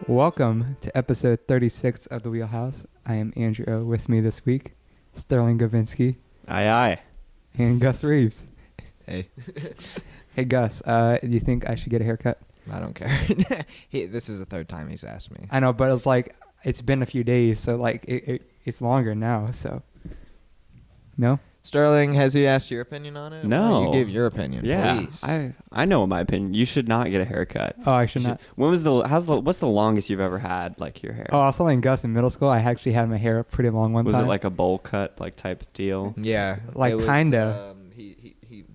Welcome to episode 36 of the Wheelhouse. I am Andrew. With me this week, Sterling Gavinski. Aye, aye. And Gus Rives. Hey. Hey, Gus, do you think I should get a haircut? I don't care. This is the third time he's asked me. I know, but it's like, it's been a few days, so like, it's longer now, so. No? Sterling, has he asked your opinion on it? No. You give your opinion, Yeah, please. I know my opinion. You should not get a haircut. Oh, I should not. What's the longest you've ever had, like, your hair? Oh, I was telling Gus in middle school, I actually had my hair pretty long one time. Was it like a bowl cut, like, type deal? Yeah. Like, it was, kinda.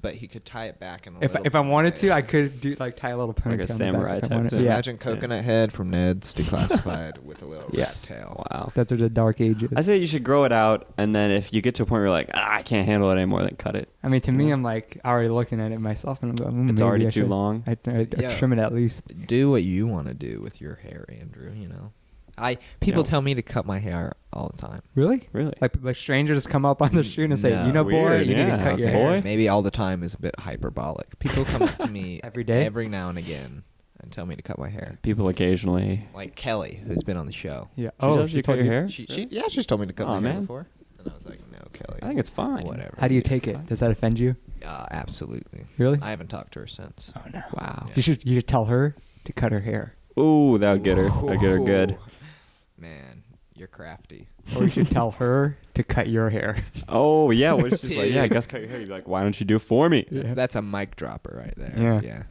But he could tie it back in a If I wanted to, I could do like tie a little ponytail. Like a samurai type So thing. imagine Coconut Head from Ned's Declassified with a little Yes. red tail. Wow. Those are the dark ages. I say you should grow it out, and then if you get to a point where you're like, I can't handle it anymore, then cut it. I mean, to me, I'm like already looking at it myself, and I'm going, It's maybe already I too should- long. I'd Yeah. trim it at least. Do what you want to do with your hair, Andrew, you know. People Yeah. tell me to cut my hair all the time. Really? Really? Like strangers come up on the street and say, No. you know, boy, Weird, you need yeah. to cut your Okay. hair. Boy. Maybe all the time is a bit hyperbolic. People come up to me Every day? every now and again and tell me to cut my hair. People occasionally. Like Kelly, who's been on the show. Yeah. She told cut your you- hair? She's told me to cut Aw, my hair man. before. And I was like, no, Kelly. I think it's fine. Whatever. How do you take it? Does that offend you? Absolutely. Really? I haven't talked to her since. Oh no. Wow. You should tell her to cut her hair, Ooh, that would get her. That'd get her good. Ooh. Man, you're crafty. or you should tell her to cut your hair. Oh, yeah. What if she's like, Dude. yeah, Gus, cut your hair. You'd be like, why don't you do it for me? Yeah. That's a mic dropper right there. Yeah. Yeah.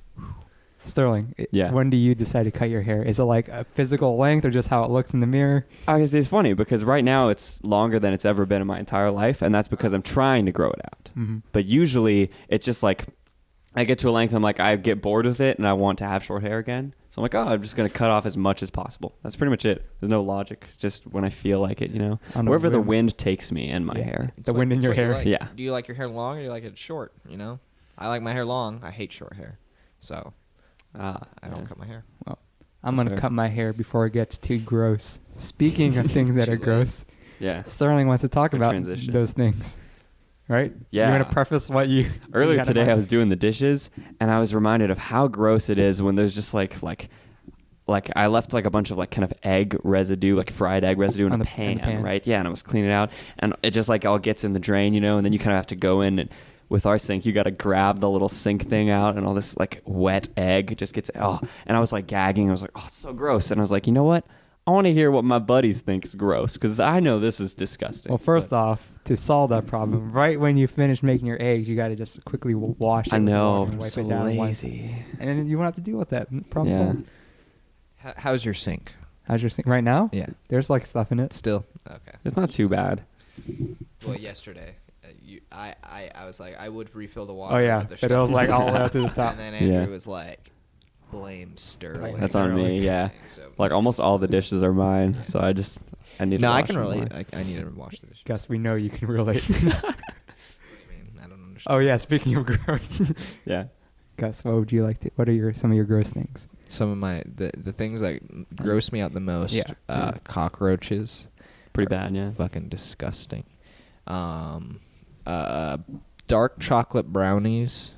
Sterling. Yeah. When do you decide to cut your hair? Is it like a physical length or just how it looks in the mirror? Obviously, it's funny because right now it's longer than it's ever been in my entire life, and that's because I'm trying to grow it out. Mm-hmm. But usually, it's just like I get to a length, I'm like, I get bored with it, and I want to have short hair again. So I'm like, oh, I'm just going to cut off as much as possible. That's pretty much it. There's no logic. Just when I feel like it, you know? On a Wherever the whim. wind takes me and my Yeah. hair. The wind in your hair. Like. Yeah. Do you like your hair long or do you like it short? You know? I like my hair long. I hate short hair. So I don't cut my hair. Well, I'm That's going to fair. cut my hair before it gets too gross. Speaking of things that Too are late. gross, Yeah. Sterling wants to talk Good about transition. those things. Right? Yeah. You want to preface what you... Earlier you had in today, I mind? was doing the dishes, and I was reminded of how gross it is when there's just like I left like a bunch of like kind of egg residue, like fried egg residue in On a the pan. right? Yeah, and I was cleaning it out, and it just like all gets in the drain, you know, and then you kind of have to go in and with our sink, you got to grab the little sink thing out, and all this like wet egg just gets and I was like gagging. I was like, oh, it's so gross, and I was like, you know what? I want to hear what my buddies think is gross because I know this is disgusting. Well, first off, to solve that problem, right when you finish making your eggs, you got to just quickly wash it. I with know, water and I'm wipe so it down. lazy. And then you won't have to deal with that. Problem Yeah. solved. How's your sink? How's your sink right now? Yeah. There's like stuff in it. Still? Okay. It's not too bad. Well, yesterday, I was like, I would refill the water. Oh yeah, but but it was like all the way up to the top. And then Andrew Yeah. was like, blame Sterling. That's on me. Yeah. So- Like almost all the dishes are mine, so I need to No, I wash can them relate. more. I need to wash the dishes. Gus, we know you can relate. What do you mean? I don't understand. Oh yeah, speaking of gross, Yeah. Gus, what would you like to? What are some of your gross things? Some of my the things that gross me out the most. Yeah. Cockroaches. Pretty are bad, yeah. Fucking disgusting. Dark chocolate brownies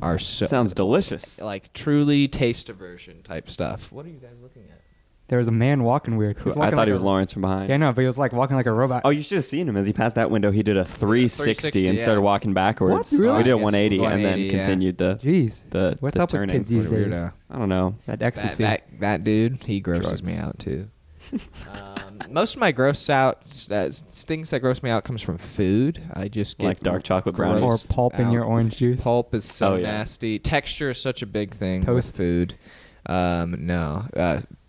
are so Sounds delicious. like truly taste aversion type stuff. What are you guys looking at? There was a man walking weird. He was I walking thought like he was a- Lawrence from behind. Yeah, no, but he was like walking like a robot. Oh, you should have seen him as he passed that window. He did a 360 and 360, started yeah. walking backwards. What? Really? We did a I guess 180 and then 180, yeah. continued the Jeez, what's the up turning. with kids these What a days? weirdo. I don't know. That ecstasy. That dude, he grosses Drugs. me out too. Most of my gross out things that gross me out comes from food. I just get Like dark chocolate or brownies. pulp in out. your orange juice. Pulp is so Oh, yeah. nasty. Texture is such a big thing. Toast. With food. No.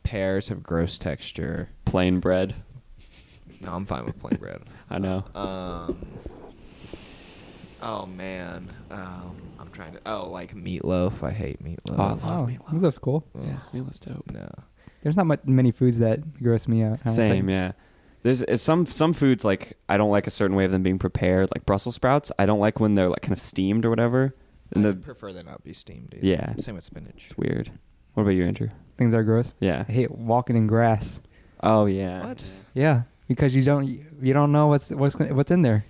Pears have gross texture. Plain bread. No, I'm fine with plain bread. I know. Oh man. I'm trying to. Oh, like meatloaf. I hate meatloaf. Oh, I love Oh, meatloaf. that's cool. Ugh, Yeah, meatloaf's dope. No. There's not many foods that gross me out. I don't Same, think. yeah. There's some foods like I don't like a certain way of them being prepared, like Brussels sprouts. I don't like when they're like kind of steamed or whatever. And I prefer they not be steamed. Either. Yeah. Same with spinach. it's weird. What about you, Andrew? Things are gross. Yeah. I hate walking in grass. Oh yeah. What? Yeah, because you don't know what's in there.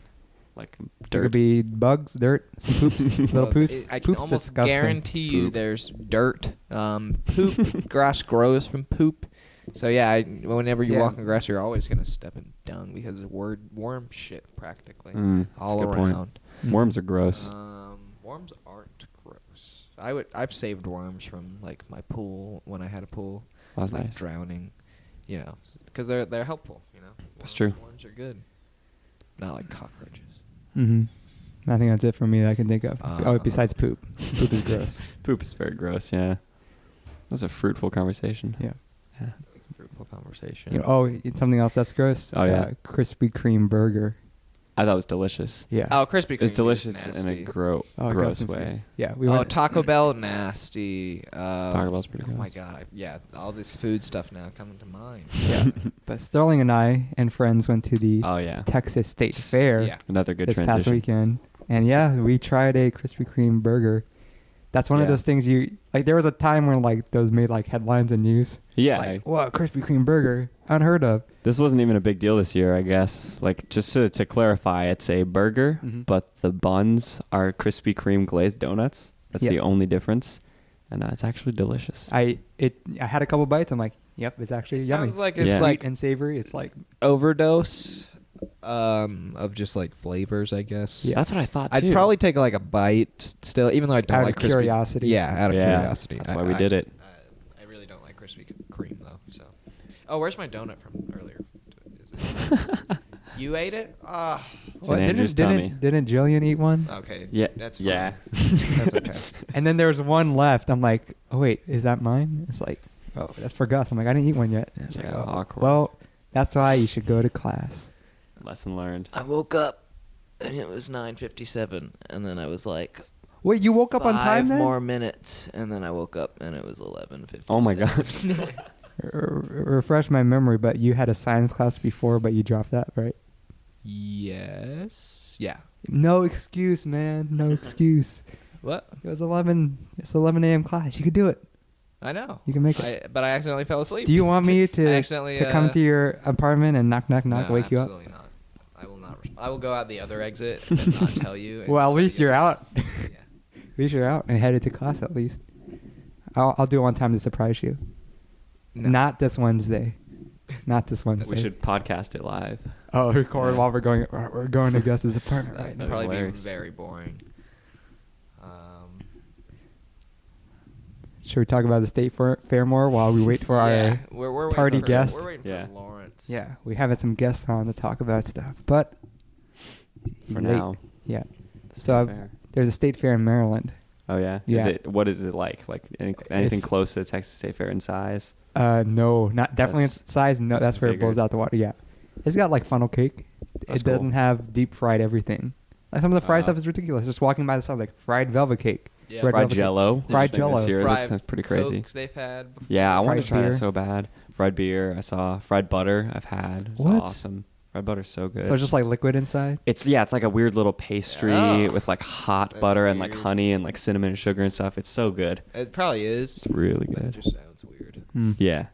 Like There could dirt. be bugs, dirt, some poops, little Look, poops. I can Poops almost disgusting. guarantee you Poop. there's dirt, poop. Grass grows from poop. So yeah, whenever you Yeah. walk on grass, you're always gonna step in dung because worm shit practically That's all a good point. around. Worms are gross. Worms aren't gross. I've saved worms from like my pool when I had a pool. That's like nice. drowning, because they're helpful. That's true. Worms are good. Not like cockroaches. Mm-hmm. I think that's it for me that I can think of. Besides poop. Poop is gross. Poop is very gross. Yeah. That was a fruitful conversation. Yeah. Fruitful conversation. Something else that's gross. Oh, yeah. Krispy Kreme burger. I thought it was delicious. Yeah. Oh, Krispy Kreme. It's delicious is in nasty. a gross Gavinski. way. Yeah. Taco Bell nasty. Taco Bell's pretty Oh my gross. god. All this food stuff now coming to mind. Yeah. But Sterling and I and friends went to the Oh yeah. Texas State Fair Yeah. Another good this transition. past weekend, and yeah, we tried a Krispy Kreme burger. That's one of Yeah. those things you like. There was a time when like those made like headlines and news. Yeah. Like, what, Krispy Kreme burger? Unheard of. This wasn't even a big deal this year, I guess. Like, just to clarify, it's a burger, Mhm. but the buns are Krispy Kreme glazed donuts. That's Yeah. the only difference, and it's actually delicious. I had a couple bites. I'm like, yep, it's actually It yummy. sounds like Yeah. it's Sweet like and savory. It's like overdose of just like flavors, I guess. Yeah. That's what I thought too. I'd probably take like a bite still, even though I don't Out of like Krispy. curiosity. Yeah, out of Yeah, curiosity. that's why we did it. I really don't like Krispy Kreme though. So, where's my donut from earlier? You ate it? Ah. It's in Andrew's didn't tummy. didn't Jillian eat one? Okay. Yeah. That's fine. Yeah. That's okay. And then there was one left. I'm like, oh wait, is that mine? It's like, oh, that's for Gus. I'm like, I didn't eat one yet. It's like, Yeah, oh, awkward. well, that's why you should go to class. Lesson learned. I woke up and it was 9:57, and then I was like, Wait, you woke up on 5 time then? more minutes, and then I woke up and it was 11:57. Oh my god. Refresh my memory, but you had a science class before, but you dropped that, right? Yes. Yeah. No excuse, man. No excuse. What? It was 11. It's 11 a.m. class. You could do it. I know. You can make it. But I accidentally fell asleep. Do you want me I to accidentally come to your apartment and knock, No, wake you up? absolutely not. I will not. I will go out the other exit and not tell you. and Well, at say least you're yes. out. Yeah. At least you're out and headed to class at least. I'll do it one time to surprise you. No. Not this Wednesday. Not this Wednesday. We should podcast it live. Oh, record Yeah. while we're going to Gus's apartment right That'd now. probably be hilarious. very boring. Should we talk about the state fair more while we wait for yeah, our... we're waiting party for, guest? We're waiting Yeah. for Lawrence. Yeah, we have some guests on to talk about stuff, but he's For late. now. Yeah. State So fair. there's a state fair in Maryland. Oh yeah. Yeah. What is it like? Like anything It's- close to Texas State Fair in size? No, not definitely in That's- size. No, that's where it blows figured. out the water. Yeah, it's got like funnel cake. That's It doesn't cool. have deep fried everything. Like some of the fried Uh, stuff is ridiculous. Just walking by the stuff like fried velvet cake. Yeah. Red Fried velvet cake. Jello. Fried This Jello. year. Fried That's pretty crazy. Coke they've had before. Yeah, I want Fried to try beer. that so bad. Fried beer, I saw. Fried butter, I've had. It's What? awesome. Fried butter's so good. So it's just like liquid inside. it's like a weird little pastry Oh. with like hot That's butter and like weird. honey and like cinnamon and sugar and stuff. It's so good. It probably is. It's really But it good. just sounds weird. Mm. Yeah.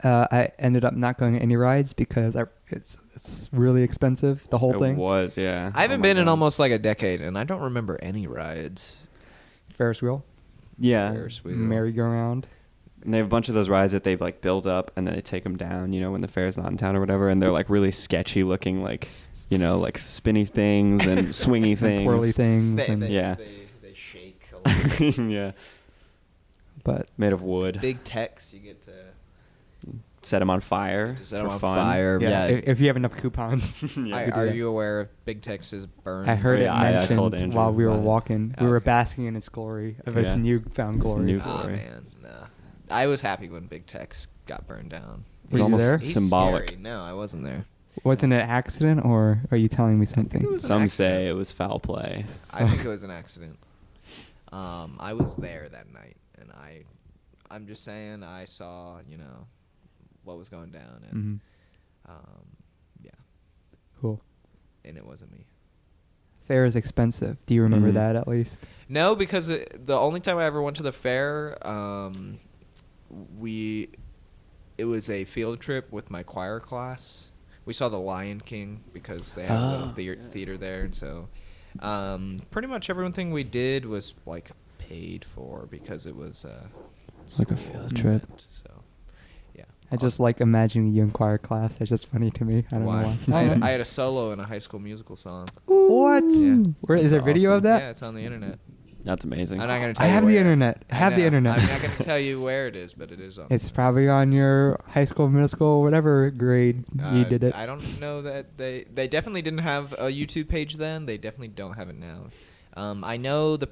I ended up not going to any rides because it's really expensive. The whole It thing. was, yeah. I haven't Oh my been in God. almost like a decade, and I don't remember any rides. Ferris wheel, Yeah. Ferris wheel. merry-go-round. And they have a bunch of those rides that they've like built up and then they take them down, when the fair's not in town or whatever, and they're like really sketchy looking, like like spinny things and swingy And things. twirly things, and Yeah. They shake a little bit. Yeah. but Made of wood. Big techs, you get to Set them on fire. set for them on fun. fire. yeah, Yeah. if you have enough coupons. Yeah. I- we do are that. you aware of Big Tex's burn? I heard Yeah, it I told mentioned Andrew while we were about it. walking. We were Okay. basking in its glory, of its Yeah. newfound Its glory. new- Oh glory. man, nah. I was happy when Big Tex got burned down. It was Were you almost there? He's symbolic. scary. No, I wasn't there. Wasn't it an accident, or are you telling me something? it was an Some accident. say it was foul play. I think it was an accident. I was there that night, and I'm just saying I saw, what was going down, and Mhm. yeah, Cool. and it wasn't me. Fair is expensive. Do you remember Mhm. that at least? No, because the only time I ever went to the fair, it was a field trip with my choir class. We saw The Lion King because they have a little theater there, and so pretty much everything we did was like paid for because it was Like a school field trip. event, So, yeah. I just like imagining you in choir class. That's just funny to me. I don't know why. I had a solo in a High School Musical song. What? Yeah. Where is there video awesome. of that? Yeah, it's on the internet. That's amazing. I'm not gonna tell I you have where. the internet. I have the know. internet. I'm not gonna tell you where it is, but it is on. It's probably on your high school, middle school, whatever grade you did it. I don't know that they definitely didn't have a YouTube page then. They definitely don't have it now. I know the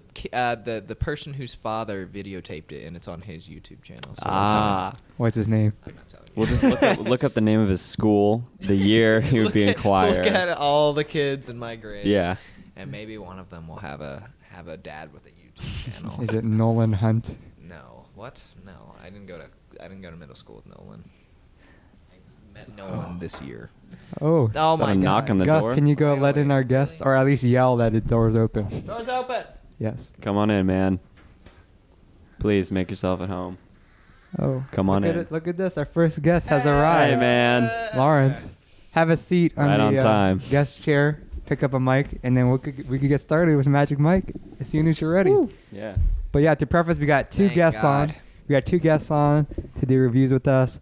person whose father videotaped it, and it's on his YouTube channel. So What's his name? I'm not telling you. We'll just look up the name of his school, the year he would be in choir. Look at all the kids in my grade. Yeah. And maybe one of them will have a dad with a YouTube channel. Is it Nolan Hunt? No. What? No. I didn't go to middle school with Nolan. I met Nolan this year. Oh. Oh Is that my a god. knock on the Gus, door? can you go Wait, let in wait, our guest, really? or at least yell that the door's open? Door's open. Yes. Come on in, man. Please make yourself at home. Oh. Come on look in. At it, look at this. Our first guest has arrived. Hey, man. Lawrence, have a seat on Right the on time. guest chair. Pick up a mic, and then we could get started with Magic Mike as soon as you're ready. Yeah. But yeah, to preface, we got two Thank guests God. on. We got two guests on to do reviews with us.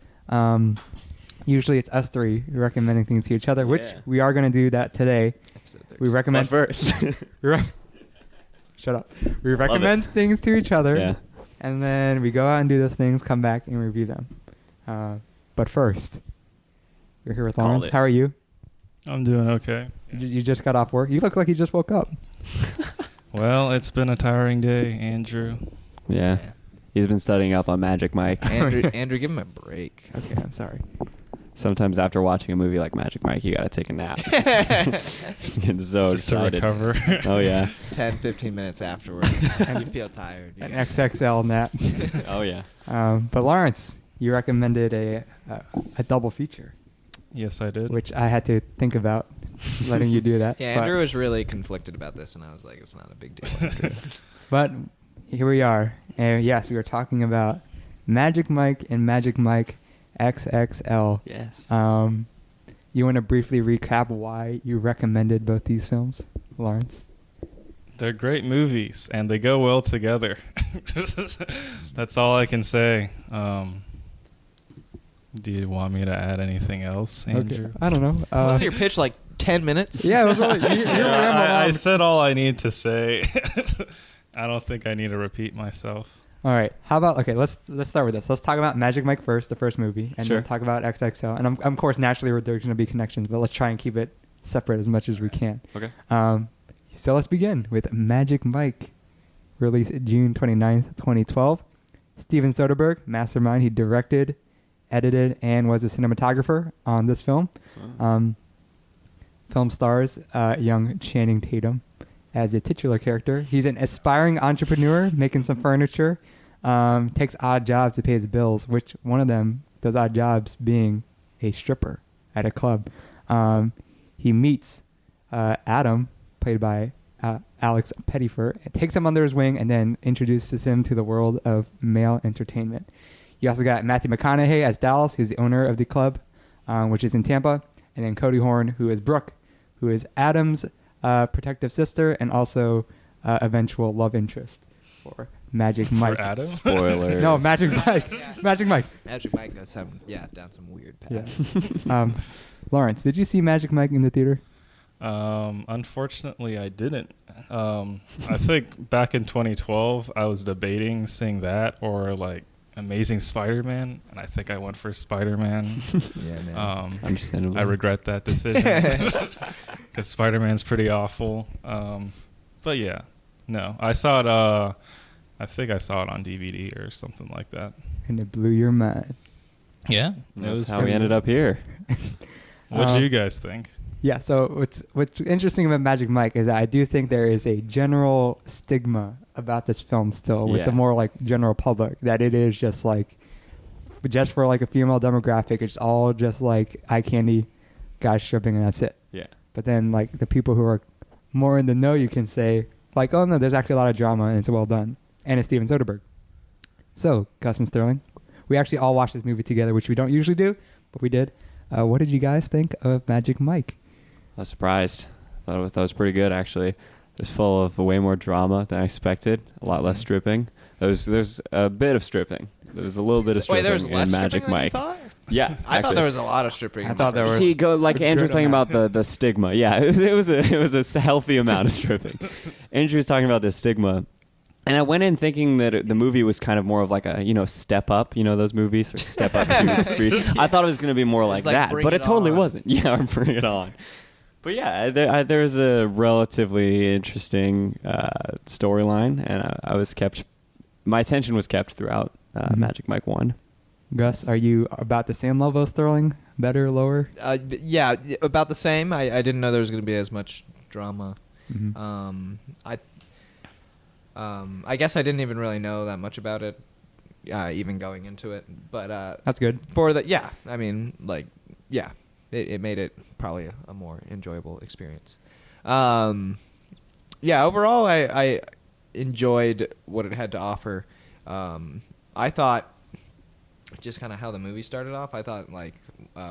Usually it's us three recommending things to each other, which Yeah. we are going to do that today. Episode We 36. recommend first. Shut up. We recommend things to each other, Yeah. and then we go out and do those things, come back and review them. But first, we're here with Called Lawrence. it. How are you? I'm doing okay. You just got off work. You look like you just woke up. Well, it's been a tiring day, Andrew. Yeah. He's been studying up on Magic Mike. Andrew, give him a break. Okay, I'm sorry. Sometimes after watching a movie like Magic Mike, you gotta take a nap. Just getting so Just to excited. recover. Oh yeah. 10, 15 minutes afterwards, you feel tired. An XXL nap. Oh yeah. But Lawrence, you recommended a double feature, Yes, I did. which I had to think about letting you do that. Yeah, but, Andrew was really conflicted about this, and I was like, it's not a big deal. But here we are. And yes, we were talking about Magic Mike and Magic Mike XXL. Yes. You want to briefly recap why you recommended both these films, Lawrence? They're great movies, and they go well together. That's all I can say. Do you want me to add anything else, Andrew? Okay. I don't know. Wasn't your pitch like 10 minutes? Yeah, it was really. You rambled I on. said all I need to say. I don't think I need to repeat myself. All right. How about let's start with this. Let's talk about Magic Mike first, the first movie, and Sure. then talk about XXL. And of course, naturally, there's going to be connections, but let's try and keep it separate as much as we can. Okay. So let's begin with Magic Mike, released June 29th, 2012. Steven Soderbergh, mastermind. He directed, edited, and was a cinematographer on this film. Wow. Film stars young Channing Tatum as a titular character. He's an aspiring entrepreneur making some furniture, takes odd jobs to pay his bills, which one of them, those odd jobs, being a stripper at a club. He meets Adam, played by Alex Pettyfer, takes him under his wing, and then introduces him to the world of male entertainment. You also got Matthew McConaughey as Dallas, who's the owner of the club, which is in Tampa, and then Cody Horn, who is Brooke, who is Adam's protective sister and also eventual love interest for Magic Mike. For Adam? Spoilers. No, Magic Mike. Magic Mike. Magic Mike goes down some weird paths. Yes. Lawrence, did you see Magic Mike in the theater? Unfortunately, I didn't. I think back in 2012, I was debating seeing that or like Amazing Spider-Man, and I think I went for Spider-Man. Yeah, man. Understandable. I regret that decision because Spider-Man's pretty awful. But yeah, no, I saw it. I think I saw it on DVD or something like that. And it blew your mind. Yeah, That's how we ended up here. What do you guys think? Yeah, so what's interesting about Magic Mike is that I do think there is a general stigma about this film still with the more like general public, that it is just for like a female demographic, it's all just like eye candy, guys stripping, and that's it. Yeah. But then like the people who are more in the know, you can say like, oh no, there's actually a lot of drama and it's well done. And it's Steven Soderbergh. So, Gus and Sterling, we actually all watched this movie together, which we don't usually do, but we did. What did you guys think of Magic Mike? I was surprised. Thought it was pretty good, actually. It was full of way more drama than I expected. A lot less stripping. There's a bit of stripping. There was a little bit of stripping Wait, there was in less Magic stripping than you Mike. thought? Yeah, I thought there was a lot of stripping. I thought there was. See, go like a Andrew was good talking amount. about the stigma. Yeah, it was a healthy amount of stripping. Andrew was talking about the stigma, and I went in thinking that the movie was kind of more of like a Step Up, those movies, or Step Up 2, 3. I thought it was going to be more like like that, Bring but It it totally On. wasn't. Yeah, or Bring It On. But yeah, there's a relatively interesting storyline, and I was kept. My attention was kept throughout Magic Mike 1. Gus, are you about the same level as Sterling? Better, lower? Yeah, about the same. I didn't know there was going to be as much drama. Mhm. I guess I didn't even really know that much about it, even going into it. But That's good. for the I mean, like, yeah, it made it probably a more enjoyable experience. Yeah, overall, I enjoyed what it had to offer. I thought just kind of how the movie started off. I thought like,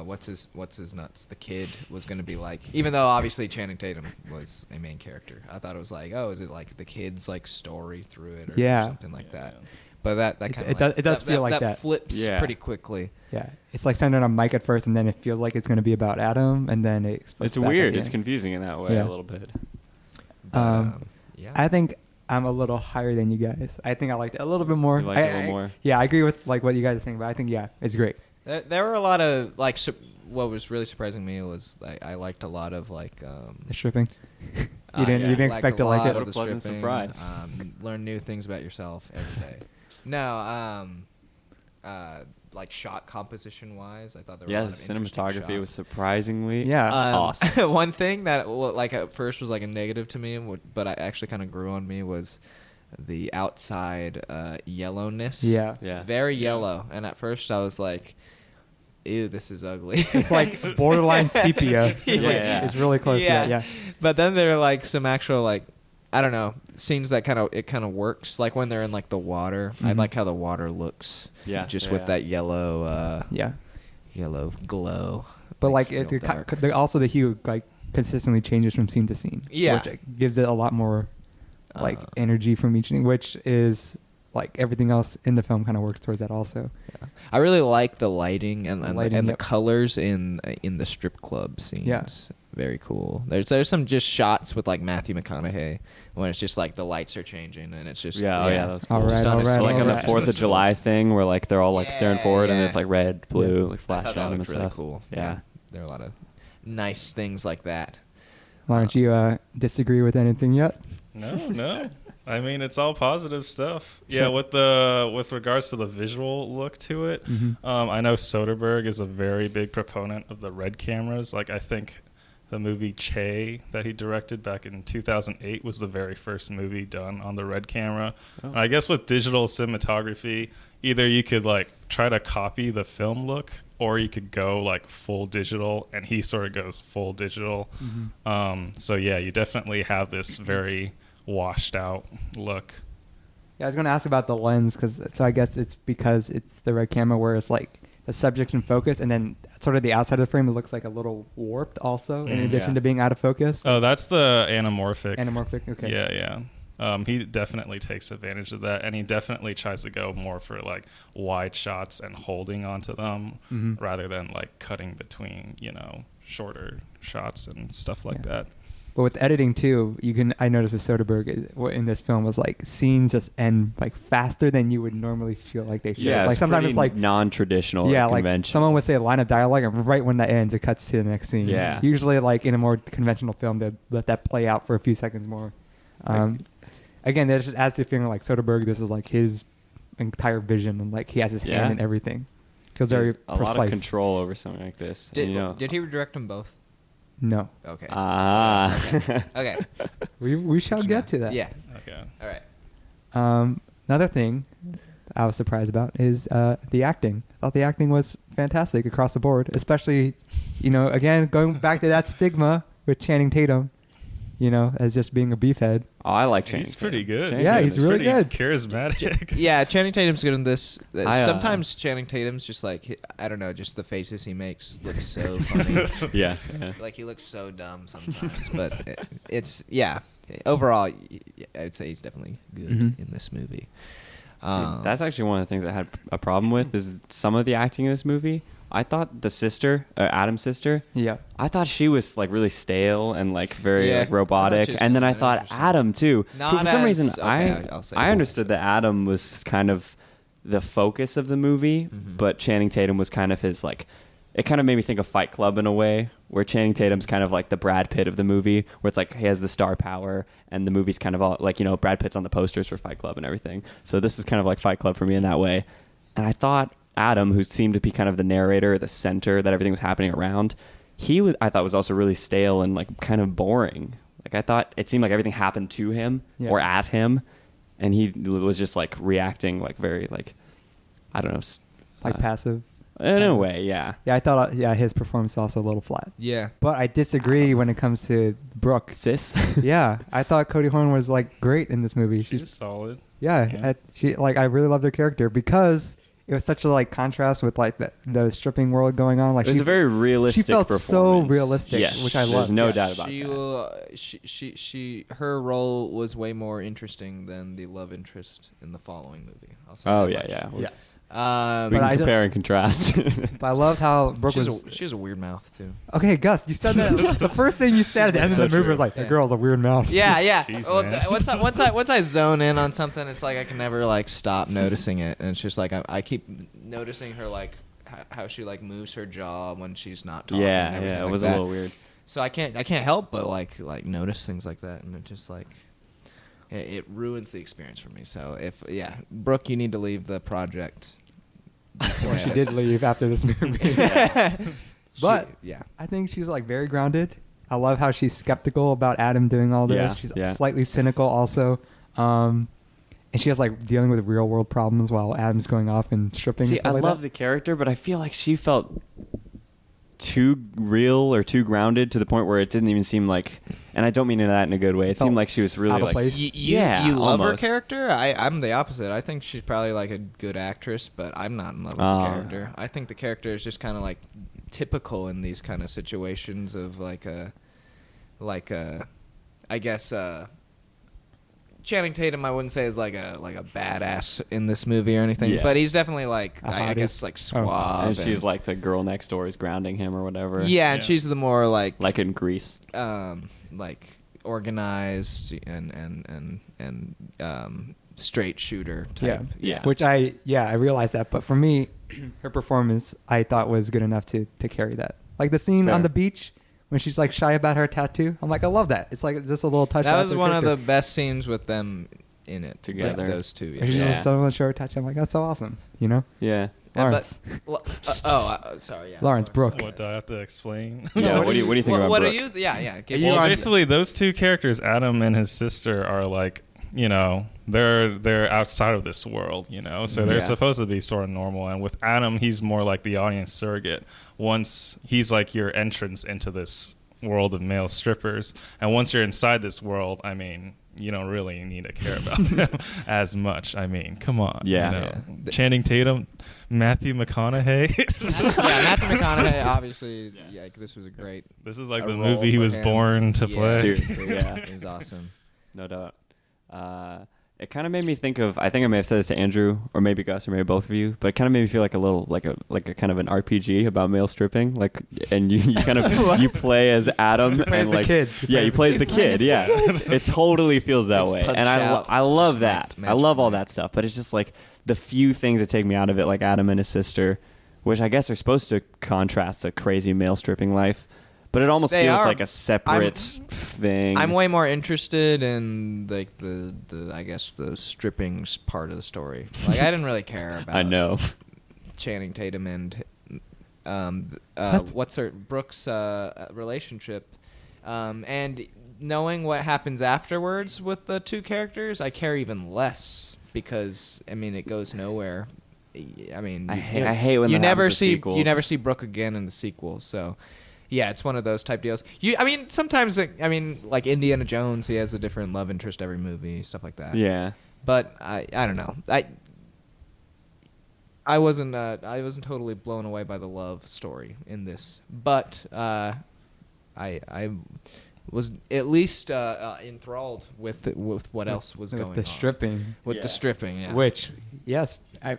what's his nuts? The kid was going to be like, even though obviously Channing Tatum was a main character. I thought it was like, oh, is it like the kid's like story through it or Yeah. something like that? But that kind of it does feel like that. flips Yeah. pretty quickly. Yeah, it's like centered on Mike at first, and then it feels like it's going to be about Adam, and then it flips It's back at weird. the It's end. confusing in that way Yeah. a little bit. But, yeah. I think I'm a little higher than you guys. I think I liked it a little bit more. You liked it a little more? Yeah, I agree with like what you guys are saying, but I think it's great. There were a lot of like. What was really surprising me was I liked a lot of like. The stripping. You didn't expect to like it. What a pleasant surprise. Learn new things about yourself every day. No, like shot composition wise, I thought there were Yeah, a the lot of interesting cinematography was shots. surprisingly Yeah. awesome. One thing that like at first was like a negative to me, but I actually kind of grew on me was the outside yellowness. Yeah. Yeah. Very yellow. And at first I was like, ew, this is ugly. It's like borderline sepia. Yeah. It's really close to that. Yeah. But then there are like some actual like, I don't know, scenes that kind of works. Like when they're in like the water. I Mhm. like how the water looks. Yeah, Just yeah, with yeah. that yellow Yeah. yellow glow. But like real dark. also the hue like consistently changes from scene to scene. Yeah. Which gives it a lot more like energy from each thing, which is like everything else in the film kind of works towards that also. I really like the lighting and lighting, the yep. colors in the strip club scenes. Yeah. Very cool. There's some just shots with like Matthew McConaughey when it's just like the lights are changing and it's just Yeah, oh yeah, that was cool. All Just right, on all a right, So like scale. on the right. 4th of July thing where like they're all like staring Yeah, forward and yeah. it's like red, blue, like I flash thought that on and looked really stuff. cool. Yeah. There are a lot of nice things like that. Why don't you disagree with anything yet? No. I mean, it's all positive stuff. Sure. Yeah, with regards to the visual look to it, Mhm. I know Soderbergh is a very big proponent of the red cameras. Like, I think the movie Che that he directed back in 2008 was the very first movie done on the red camera. Oh. And I guess with digital cinematography, either you could like try to copy the film look, or you could go like full digital, and he sort of goes full digital. So yeah, you definitely have this very washed out look. Yeah, I was going to ask about the lens so I guess it's because it's the red camera where it's like the subject's in focus and then sort of the outside of the frame it looks like a little warped also in addition yeah. to being out of focus. Oh, that's the anamorphic. Anamorphic, okay. Yeah. He definitely takes advantage of that, and he definitely tries to go more for like wide shots and holding onto them rather than like cutting between, shorter shots and stuff like that. But with editing too, I noticed with Soderbergh in this film was like scenes just end like faster than you would normally feel like they should. Yeah, like sometimes it's like non-traditional. yeah, or like conventional. someone would say a line of dialogue and right when that ends, it cuts to the next scene. Yeah. Usually, like in a more conventional film, they'd let that play out for a few seconds more. Again, that just adds to the feeling like Soderbergh. This is like his entire vision, and like he has his hand in everything. Feels very a precise. lot of control over something like this. And, Did he direct them both? No, Okay. okay. we shall get to that. Yeah. Okay. All right. Another thing I was surprised about is the acting. I thought the acting was fantastic across the board, especially, again, going back to that stigma with Channing Tatum, as just being a beefhead. Oh, I like Channing. He's pretty good. Channing Yeah, Tatum he's is really pretty good. charismatic. Yeah, Channing Tatum's good in this. I, Sometimes Channing Tatum's just like, I don't know, just the faces he makes look so funny. Yeah. Like he looks so dumb sometimes, but it's overall, I'd say he's definitely good in this movie. See, that's actually one of the things I had a problem with is some of the acting in this movie I thought the sister, Adam's sister. Yeah. I thought she was like really stale and like very Yeah, like I thought robotic, she was and then I kinda thought interesting. Adam too. Who, Not for some as- reason, okay, I'll say I that. understood that Adam was kind of the focus of the movie, but Channing Tatum was kind of his like. It kind of made me think of Fight Club in a way, where Channing Tatum's kind of like the Brad Pitt of the movie, where it's like he has the star power, and the movie's kind of all like, you know, Brad Pitt's on the posters for Fight Club and everything. So this is kind of like Fight Club for me in that way. And I thought Adam, who seemed to be kind of the narrator, the center that everything was happening around, I thought was also really stale and like kind of boring. Like I thought it seemed like everything happened to him or at him, and he was just like reacting like very like, I don't know, Like passive. in a way, yeah. Yeah, I thought his performance was also a little flat. Yeah. But I disagree when it comes to Brooke. Sis. Yeah, I thought Cody Horn was like great in this movie. She's solid. Yeah. I really loved her character because it was such a like contrast with like the stripping world going on. Like It was a very realistic she felt so performance. realistic, Yes, which I there's loved. no doubt about She that. will. Her role was way more interesting than the love interest in the following movie. I'll say Oh, that yeah, much. yeah. Yes. We But But can I just- compare and contrast. But I loved how Brooke she was. has a weird mouth too. Okay, Gus, you said that. The first thing you said at the end So of the movie true. was like, "The Yeah. girl's a weird mouth." Yeah, yeah. Jeez, Well, man. once I zone in on something, it's like I can never like stop noticing it, and it's just like I keep noticing her like how she like moves her jaw when she's not talking. and yeah, everything yeah. It like was that. a little weird. So I can't help but like notice things like that, and it just like it ruins the experience for me. So Brooke, you need to leave the project. Well, she did leave after this movie. But yeah, I think she's like very grounded. I love how she's skeptical about Adam doing all this. Yeah, She's yeah. slightly cynical also. And she has like dealing with real world problems while Adam's going off and stripping. See, and stuff I like love that. the character, but I feel like she felt too real or too grounded to the point where it didn't even seem like, and I don't mean that in a good way. It Felt seemed like she was really out of like, place. you love almost. her character. I'm the opposite. I think she's probably like a good actress, but I'm not in love with the character. I think the character is just kind of like typical in these kind of situations of like a I guess Channing Tatum I wouldn't say is like a badass in this movie or anything, Yeah. but he's definitely like A I hottie? guess like suave. and she's like the girl next door is grounding him or whatever. yeah, and Yeah. she's the more like in Grease. like organized and straight shooter type. Yeah. Which I realized that, but for me, her performance I thought was good enough to carry that. Like the scene Fair. on the beach when she's like shy about her tattoo. I'm like, I love that. It's like just a little touch. That was one of the best scenes with them in it Together. like those two. Where she's Yeah. just so show her tattoo. I'm like, that's so awesome. You know, Yeah. Lawrence. Sorry. Yeah. Lawrence Brooke. What do I have to explain? Yeah. What do you think about What are Brooke? you? Yeah. Give You me- Well, on- basically, those two characters, Adam and his sister, are like, you know, they're outside of this world, you know, so they're Yeah. supposed to be sort of normal. And with Adam, he's more like the audience surrogate. Once he's like your entrance into this world of male strippers, and once you're inside this world, I mean, you don't really need to care about them as much. I mean, come on. Yeah. You know? Yeah. Channing Tatum, Matthew McConaughey. Matthew McConaughey, obviously, yeah, this was a great. This is like A the role movie he for was him. born to Yeah. play. Seriously, yeah. He's awesome. No doubt. It kind of made me think of. I think I may have said this to Andrew, or maybe Gus, or maybe both of you. But it kind of made me feel like a little, like a kind of an RPG about male stripping. Like, and you kind of you play as Adam play as and the like kid. yeah, you play as the kid. Yeah, it totally feels that It's way, Punch and Out, I love just that. I Magic love all Mike. that stuff. But it's just like the few things that take me out of it, like Adam and his sister, which I guess are supposed to contrast the crazy male stripping life. But it almost They feels are. like a separate thing. I'm way more interested in like the I guess the stripping part of the story. Like I didn't really care about. I know. Channing Tatum and What? what's her Brooke's relationship, and knowing what happens afterwards with the two characters, I care even less because I mean it goes nowhere. I mean, I hate when you that never happens to see sequels. you never see Brooke again in the sequel. So. Yeah, it's one of those type deals. I mean, sometimes, like Indiana Jones, he has a different love interest every movie, stuff like that. Yeah. But I don't know. I wasn't totally blown away by the love story in this, but I was at least enthralled with what else was With going the on. stripping, With the stripping, yeah. which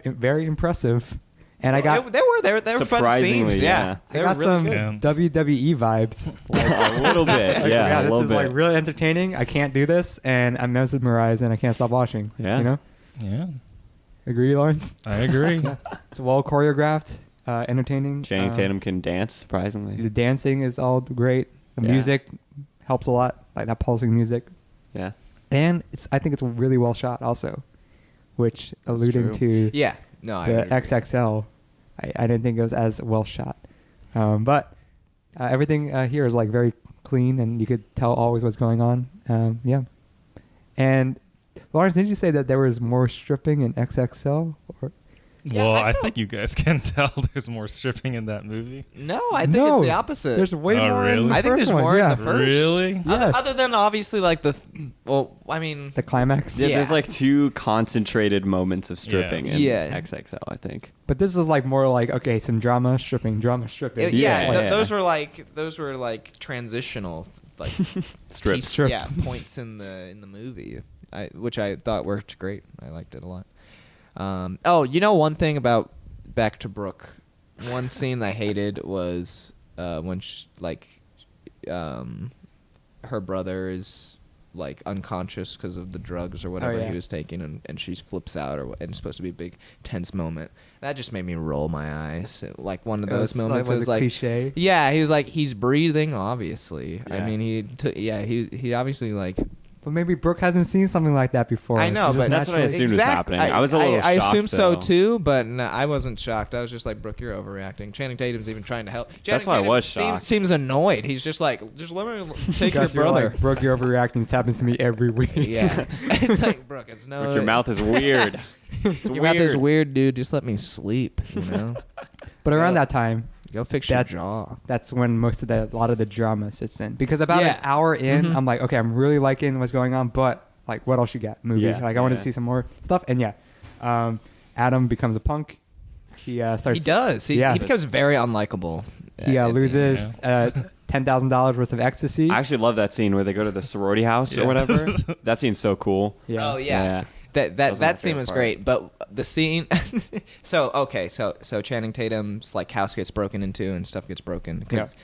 very impressive. And I got they were fun Surprisingly, scenes. yeah. They I were got really some good. WWE vibes. A little bit, yeah, a this little is bit. like really entertaining. I can't do this, and I'm mesmerized, and I can't stop watching. Yeah. You know, Yeah, agree, Lawrence? I agree. It's well choreographed, entertaining. Channing Tatum can dance, surprisingly. The dancing is all great. The Yeah. music helps a lot, like that pulsing music, Yeah. and I think it's really well shot, also, which alluding true. to Yeah. No, I the agree. XXL. I didn't think it was as well shot, but everything here is like very clean, and you could tell always what's going on. Yeah, and Lawrence, didn't you say that there was more stripping in XXL? Or Yeah, Well, I I felt- think you guys can tell there's more stripping in that movie. No, I think No, it's the opposite. there's way Oh, more. In really? the I think first there's one, more yeah. in the first. Really? Yes. Other than obviously like I mean, The climax. Yeah, Yeah. there's like 2 conconcentrated moments of stripping in Yeah. XXL, I think. But this is like more like, okay, some drama, stripping, drama, stripping. yeah, Yeah, yeah. those were like transitional like Strips. Strips. Yeah, points in the movie, which I thought worked great. I liked it a lot. One thing about Back to Brooke, one scene I hated was when her brother is like unconscious because of the drugs or whatever yeah. he was taking, and she flips out, and it's supposed to be a big tense moment. That just made me roll my eyes. Like one of those moments. was It was a like cliche. yeah, he was like he's breathing. Obviously, I Yeah. mean he obviously like. But maybe Brooke hasn't seen something like that before. I know, She just but That's what I naturally- assumed was happening. I was a little I shocked, assumed so though. too, but no, I wasn't shocked. I was just like, Brooke, you're overreacting. Channing Tatum's even trying to help. That's Channing why I Tatum was shocked. Seems annoyed. He's just like, just let me take your Guys, you're brother. like, Brooke, you're overreacting. This happens to me every week. Yeah, it's like Brooke. It's no. Brooke, your mouth is weird. It's Your mouth is weird, dude. Just let me sleep. You know. But around Yeah. that time, Go fix That- your jaw. that's when a lot of the drama sits in. Because about Yeah. an hour in, Mhm. I'm like, okay, I'm really liking what's going on, but like, what else you got? Movie. Yeah, Like, I want to yeah. see some more stuff. And yeah, Adam becomes a punk. He starts. He does. He becomes very unlikable. He at the loses end. $10,000 worth of ecstasy. I actually love that scene where they go to the sorority house or Yeah. whatever. That scene's so cool. Yeah. Oh yeah. Yeah. That was my that scene favorite was part. great, but the scene. So Channing Tatum's like house gets broken into and stuff gets broken because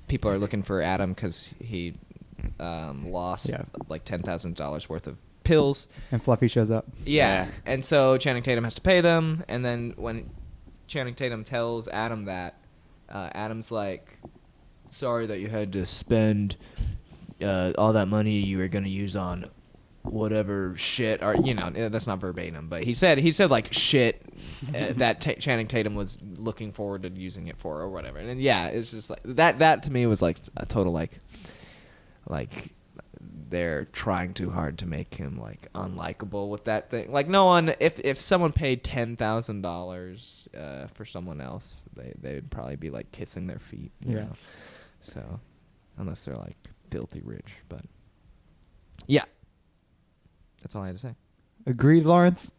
people are looking for Adam because he lost like $10,000 worth of pills. And Fluffy shows up. Yeah. Yeah. And so Channing Tatum has to pay them, and then when Channing Tatum tells Adam that, Adam's like, sorry that you had to spend all that money you were going to use on whatever shit, or that's not verbatim, but he said like shit that Channing Tatum was looking forward to using it for or whatever. And then, yeah, it's just like that to me was like a total like they're trying too hard to make him like unlikable with that thing. Like no one, if someone paid $10,000 for someone else, they would probably be like kissing their feet. You Yeah. know? So unless they're like filthy rich, but yeah, that's all I had to say. Agreed, Lawrence?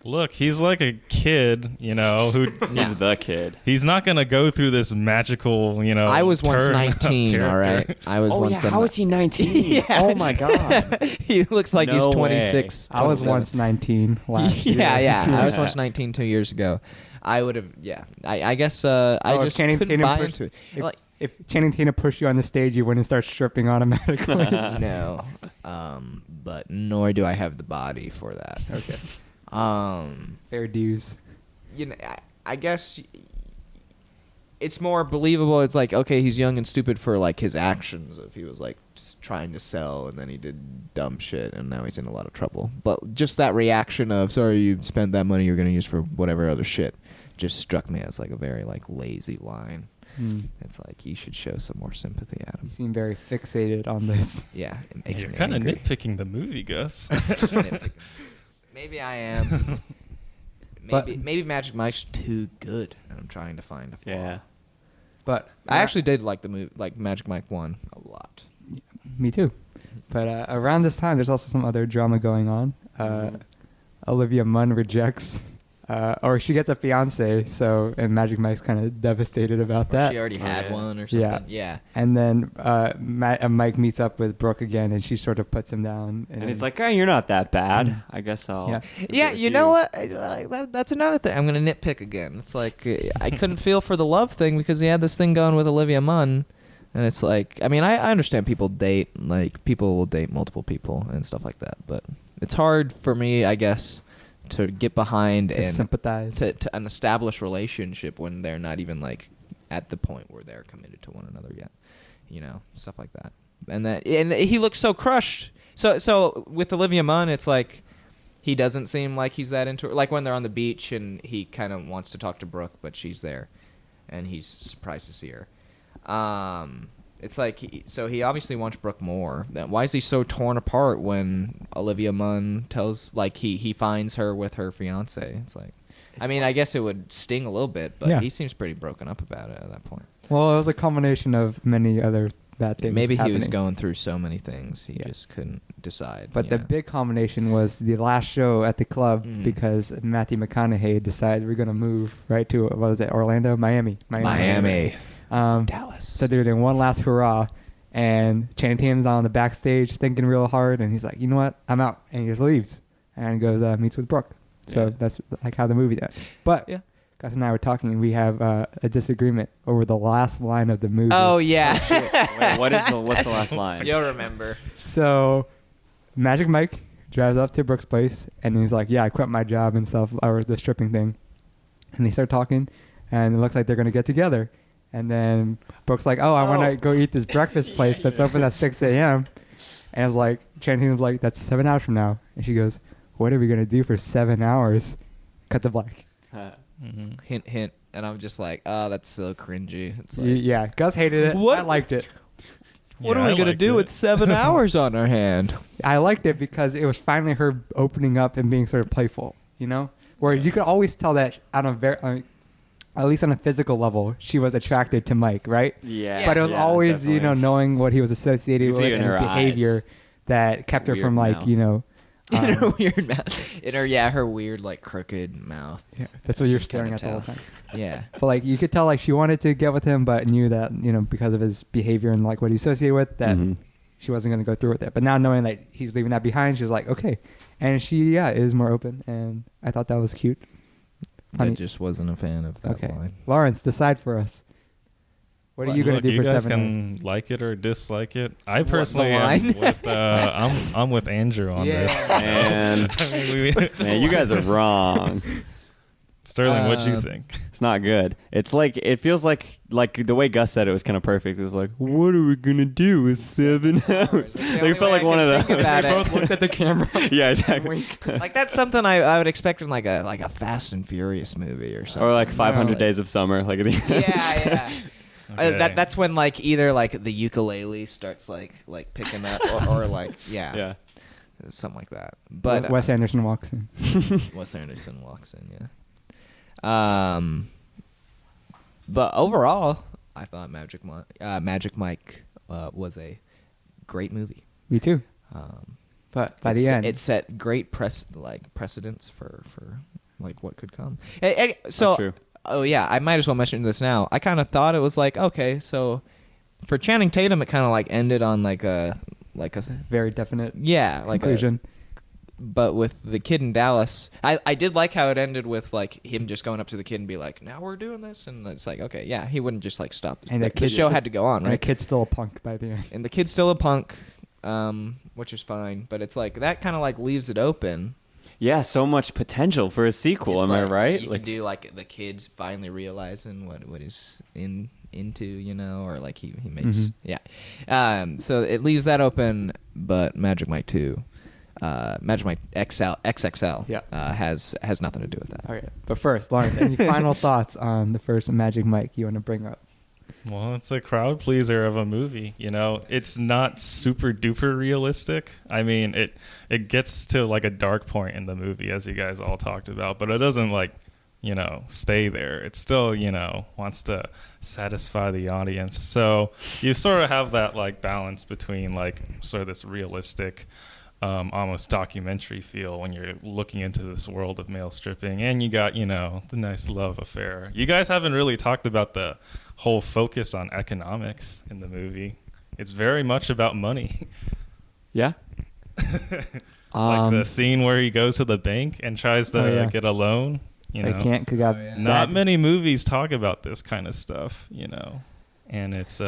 Look, he's like a kid, who He's the kid. he's not gonna go through this magical, I was once turn of 19. All right, character. I was once. How is he 19? Yeah. Oh my god. He looks like he's No 26. I was 27. once 19 last year. Yeah. I was once 19 2 years ago. I would have. Yeah. I guess. I if just Channing couldn't Tatum buy pushed- into it. If, Like, if Channing Tatum pushed you on the stage, you wouldn't start stripping automatically. no. But nor do I have the body for that. Okay. Fair dues. I guess it's more believable. It's like, okay, he's young and stupid for like his actions. If he was like just trying to sell and then he did dumb shit and now he's in a lot of trouble. But just that reaction of, sorry, you spent that money you're going to use for whatever other shit, just struck me as like a very like lazy line. It's like, you should show some more sympathy, You Adam. seem very fixated on this. Yeah, it makes You're me kind of angry. nitpicking the movie, Gus. Maybe I am. But- Maybe Magic Mike's too good, and I'm trying to find a flaw. Yeah. But I actually did like the movie, like Magic Mike 1 a lot. Me too. But around this time, there's also some other drama going on. Olivia Munn rejects or she gets a fiance. So and Magic Mike's kind of devastated about Or that. she already had yeah. one or something. Yeah. Yeah. And then Mike meets up with Brooke again, and she sort of puts him down. And he's like, "Oh, you're not that bad. I guess I'll." Yeah. Yeah, you know what? That's another thing. I'm going to nitpick again. It's like I couldn't feel for the love thing because he had this thing going with Olivia Munn. And it's like, I mean, I understand people date, like, people will date multiple people and stuff like that. But it's hard for me, I guess, to get behind to and sympathize. to an established relationship when they're not even, like, at the point where they're committed to one another yet. You know, stuff like that. And he looks so crushed. So with Olivia Munn, it's like he doesn't seem like he's that into her. Like when they're on the beach and he kind of wants to talk to Brooke, but she's there. And he's surprised to see her. It's like he obviously wants Brooke more. Why is he so torn apart when Olivia Munn tells he finds her with her fiance? It's like, I mean, I guess it would sting a little bit, but Yeah. he seems pretty broken up about it at that point. Well, it was a combination of many other bad things. Maybe he was happening. going through so many things he Yeah. just couldn't decide. But the yeah. big combination was the last show at the club Mm. because Matthew McConaughey decided we're going to move right to, what was it, Orlando? Miami. Dallas. So they're doing one last hurrah, and Channing Tatum's on the backstage thinking real hard, and he's like, you know what, I'm out. And he just leaves and goes meets with Brooke. So Yeah. that's like how the movie does. But Yeah. Gus and I were talking, and we have a disagreement over the last line of the movie. Oh yeah. Wait, what's the last line? You'll remember. So Magic Mike drives up to Brooke's place, and he's like, yeah, I quit my job and stuff, or the stripping thing. And they start talking, and it looks like they're going to get together. And then Brooke's like, oh, I want to go eat this breakfast place, but it's open at 6 a.m. And it's like, Channing was like, that's 7 hours from now. And she goes, what are we going to do for 7 hours? Cut to black. Mm-hmm. Hint, hint. And I'm just like, oh, that's so cringy. It's like, Yeah, Gus hated it. What? I liked it. what Yeah, are we I going to liked do it. with 7 hours on our hand? I liked it because it was finally her opening up and being sort of playful, you know? Where you could always tell that on a very... at least on a physical level, she was attracted to Mike, right? Yeah. But it was yeah, always, definitely. you know, knowing what he was associated You with see it and in his her behavior eyes. that kept her Weird from, like, mouth. you know... In her weird mouth. In her, her weird, like, crooked mouth. yeah, that's what you're Just staring kinda at the whole tell. time. Yeah. But, like, you could tell, like, she wanted to get with him, but knew that, you know, because of his behavior and, like, what he associated with, that Mhm. she wasn't going to go through with it. But now knowing that he's leaving that behind, she was like, okay. And she, is more open, and I thought that was cute. I Funny. just wasn't a fan of that Okay. line. Lawrence, decide for us. What are you going to do you for guys 7 hours? can like it or dislike it. I What, the personally am line? with I'm with Andrew on this. Man, I mean, man, you guys are wrong. Sterling, what do you think? It's not good. It's like it feels like the way Gus said it was kind of perfect. It was like, what are we gonna do with 7 hours? That's the Like, only it felt way like I one can of think those. about They it. both looked at the camera. Yeah, exactly. Like, that's something I would expect in, like a Fast and Furious movie or something. Or like 500 Like- Days of Summer. Like Yeah. Okay. That's when, like, either, like, the ukulele starts, like picking up, or like, yeah. something like that. But Wes Anderson walks in. Wes Anderson walks in, yeah. But overall, I thought Magic Mike was a great movie. Me too. But by the end, it set great precedents for like what could come. So, That's true. oh yeah, I might as well mention this now. I kind of thought it was like, okay, so for Channing Tatum, it kind of like ended on like a very definite conclusion. conclusion. But with the kid in Dallas, I did like how it ended with like him just going up to the kid and be like, "Now we're doing this," and it's like, okay, yeah, he wouldn't just like stop. And the the kid show still- had to go on, And the right? kid's still a punk by the end. And the kid's still a punk, which is fine. But it's like that kind of like leaves it open. Yeah, so much potential for a sequel. It's Am I like, right? You can do like the kids finally realizing what he's into, you know, or like he makes Mhm. yeah. So it leaves that open, but Magic Mike 2, Magic Mike XXL, Yeah. has nothing to do with that. Okay, but first, Lawrence, any final thoughts on the first Magic Mike you want to bring up? Well, it's a crowd pleaser of a movie. You know, it's not super duper realistic. I mean, it gets to like a dark point in the movie, as you guys all talked about, but it doesn't like, you know, stay there. It still, you know, wants to satisfy the audience. So you sort of have that like balance between like sort of this realistic almost documentary feel when you're looking into this world of male stripping, and you got, you know, the nice love affair. You guys haven't really talked about the whole focus on economics in the movie. It's very much about money. Yeah. Like the scene where he goes to the bank and tries to get a loan. You know, I can't. not many movies talk about this kind of stuff, you know, and it's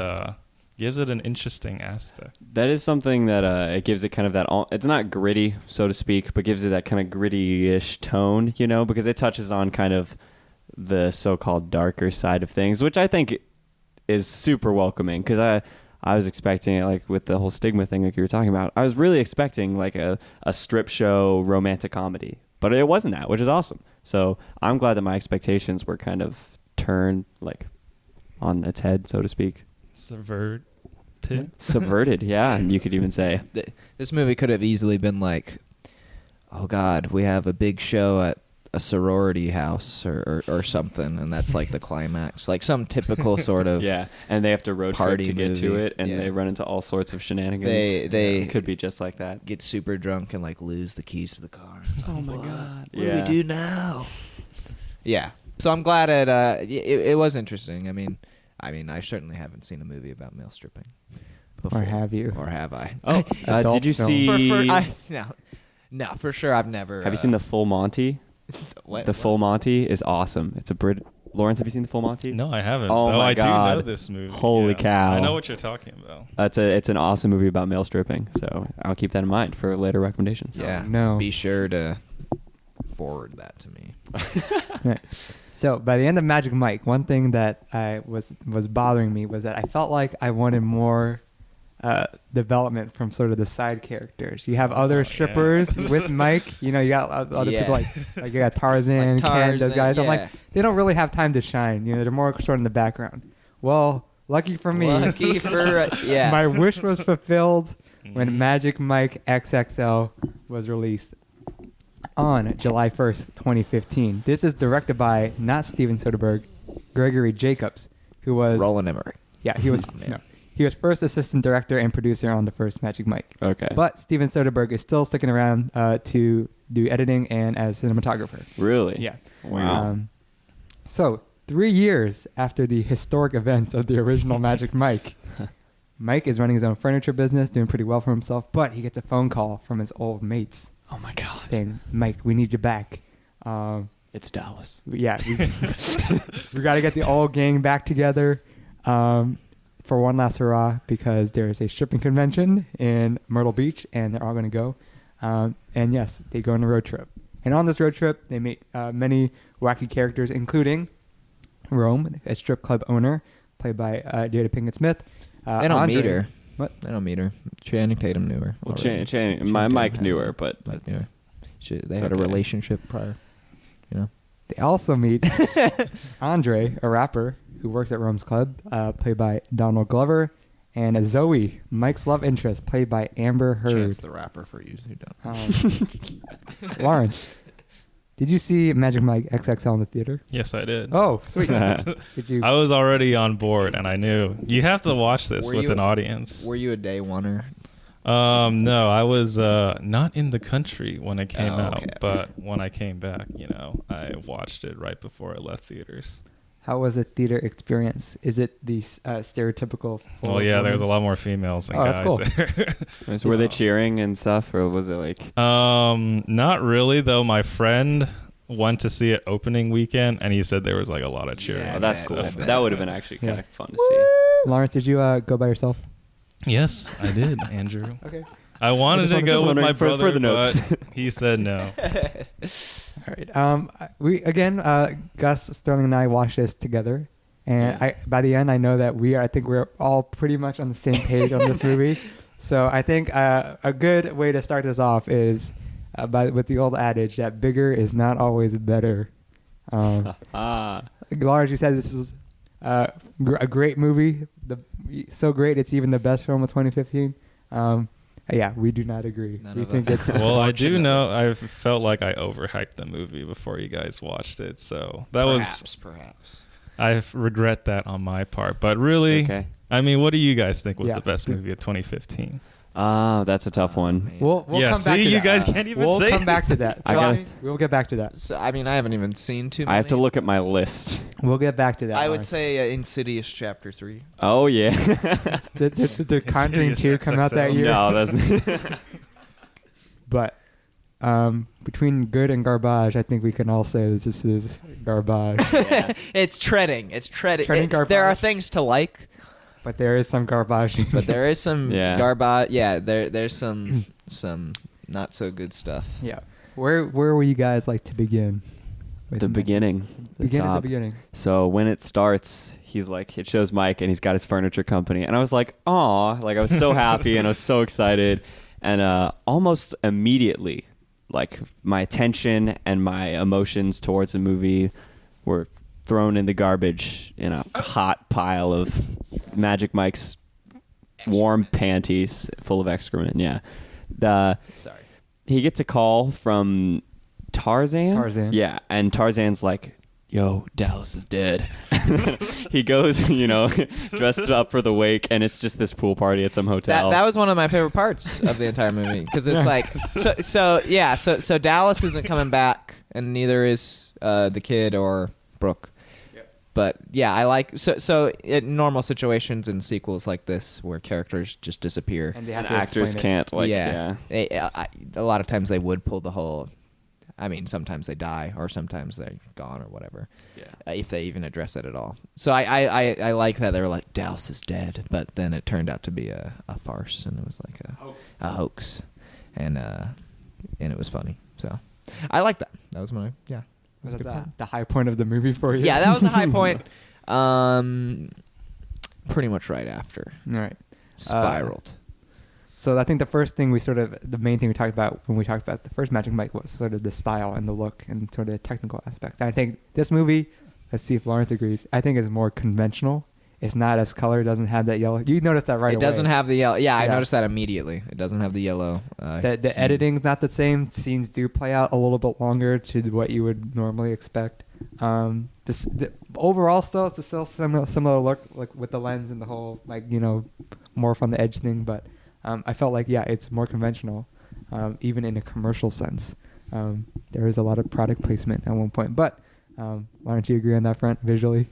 gives it an interesting aspect. That is something that it gives it kind of that. It's not gritty, so to speak, but gives it that kind of gritty-ish tone, you know, because it touches on kind of the so-called darker side of things, which I think is super welcoming. Because I was expecting it, like with the whole stigma thing, like you were talking about. I was really expecting like a strip show romantic comedy, but it wasn't that, which is awesome. So I'm glad that my expectations were kind of turned like on its head, so to speak. Subverted, yeah, you could even say. This movie could have easily been like, oh God, we have a big show at a sorority house or something, and that's like the climax, like some typical sort of yeah. And they have to road trip to get to it, and Yeah. they run into all sorts of shenanigans. They it could be just like that. get super drunk and like lose the keys to the car. It's like, Oh my what? God. What do we do now? Yeah. So I'm glad it was interesting. I mean, I certainly haven't seen a movie about male stripping before. Or have you? Or have I? Oh, Adult did you film. see? No, for sure I've never. Have you seen the Full Monty? What? The Full Monty is awesome. It's a Brit. Lawrence, have you seen the Full Monty? No, I haven't. Oh though my I God. do know this movie. Holy cow. I know what you're talking about. It's an awesome movie about male stripping. So I'll keep that in mind for later recommendations. Yeah. No. Be sure to forward that to me. Yeah. So by the end of Magic Mike, one thing that I was bothering me was that I felt like I wanted more development from sort of the side characters. You have other strippers with Mike. You know, you got other people like you got Tarzan, Ken, those guys. I'm like, they don't really have time to shine. You know, they're more sort of in the background. Well, lucky for me, my wish was fulfilled when Magic Mike XXL was released on July 1st, 2015. This is directed by not Steven Soderbergh, Gregory Jacobs, who was Roland Emmerich. Yeah, he was he was first assistant director and producer on the first Magic Mike. Okay. But Steven Soderbergh is still sticking around to do editing and as cinematographer. Really? Yeah. Wow. So 3 years after the historic events of the original Magic Mike, Mike is running his own furniture business, doing pretty well for himself, but he gets a phone call from his old mates. Oh my God. Saying, Mike, we need you back. It's Dallas. Yeah. We got to get the old gang back together for one last hurrah because there's a stripping convention in Myrtle Beach and they're all going to go. And yes, they go on a road trip. And on this road trip, they meet many wacky characters, including Rome, a strip club owner, played by Jada Pinkett Smith. They don't meet her. What? They don't meet her. Channing Tatum knew her. Well, Mike knew her, but that's... They had a relationship prior. You know. They also meet Andre, a rapper who works at Rome's Club, played by Donald Glover, and Zoe, Mike's love interest, played by Amber Heard. Chance the Rapper for you who don't. Lawrence, did you see Magic Mike XXL in the theater? Yes, I did. Oh, sweet. Did you? I was already on board, and I knew you have to watch this with an audience. Were you a day oneer? No, I was not in the country when it came out, but when I came back, you know, I watched it right before I left theaters. How was the theater experience? Is it the stereotypical? Well, yeah, there's a lot more females than guys cool. there. So were they cheering and stuff, or was it like? Not really, though. My friend went to see it opening weekend, and he said there was like a lot of cheering. Oh, that's cool. That would have been actually kind of fun to see. Lawrence, did you go by yourself? Yes, I did, Andrew. Okay. I wanted to go with my brother, for the notes. but he said no. All right. We again, Gus, Sterling, and I watched this together, and by the end, I know that I think we're all pretty much on the same page on this movie. So I think a good way to start this off is with the old adage that bigger is not always better. Lars, you said this is a great movie. So great, it's even the best film of 2015. Yeah, we do not agree. We think it's well, I do know. I felt like I overhyped the movie before you guys watched it, so that perhaps. I regret that on my part. But really, okay. I mean, what do you guys think was the best movie of 2015? That's a tough one. We'll Yeah, come back see, to you that. guys can't even We'll say come back to that. I gotta- Trust me, we'll get back to that. So, I mean, I haven't even seen too many. I have to look at my list. We'll get back to that. I would Lawrence. say Insidious Chapter 3. Oh yeah. the Conjuring Insidious 2 come out that XXL. year. No, that's But between good and garbage, I think we can all say that this is garbage. It's treading. It's treading. Treading garbage. There are things to like, But there is some garbage. but there is some Yeah. garbage. Yeah, there's some not so good stuff. Yeah. Where would you guys like to begin? with the beginning. Begin at the top. beginning. So when it starts, he's like, it shows Mike and he's got his furniture company. And I was like, aw, like I was so happy and I was so excited. And almost immediately, like my attention and my emotions towards the movie were thrown in the garbage in a hot pile of Magic Mike's warm panties full of excrement. Yeah. Sorry. He gets a call from Tarzan? Yeah, and Tarzan's like, yo, Dallas is dead. He goes, dressed up for the wake, and it's just this pool party at some hotel. That was one of my favorite parts of the entire movie because it's like so Dallas isn't coming back and neither is the kid or Brooke. But yeah, I like so in normal situations and sequels like this where characters just disappear And they have and to actors explain it. can't, a lot of times they would pull the whole. I mean, sometimes they die or sometimes they're gone or whatever. Yeah. If they even address it at all. So I like that they were like Dallas is dead, but then it turned out to be a farce and it was like a hoax, and it was funny. So I like that. That was my Was a that good part. the high point of the movie for you? Yeah, that was the high point. Pretty much right after All right. spiraled. So I think the main thing we talked about when we talked about the first Magic Mike was sort of the style and the look and sort of the technical aspects. And I think this movie, let's see if Lawrence agrees, I think is more conventional. It's not as color, doesn't have that yellow. You noticed that right away. It doesn't have the yellow. Yeah, I Yeah. noticed that immediately. It doesn't have the yellow. The editing's not the same. Scenes do play out a little bit longer to what you would normally expect. Overall, still it's still similar look, like with the lens and the whole more from the edge thing. But I felt like it's more conventional, even in a commercial sense. There is a lot of product placement at one point. But why don't you agree on that front visually?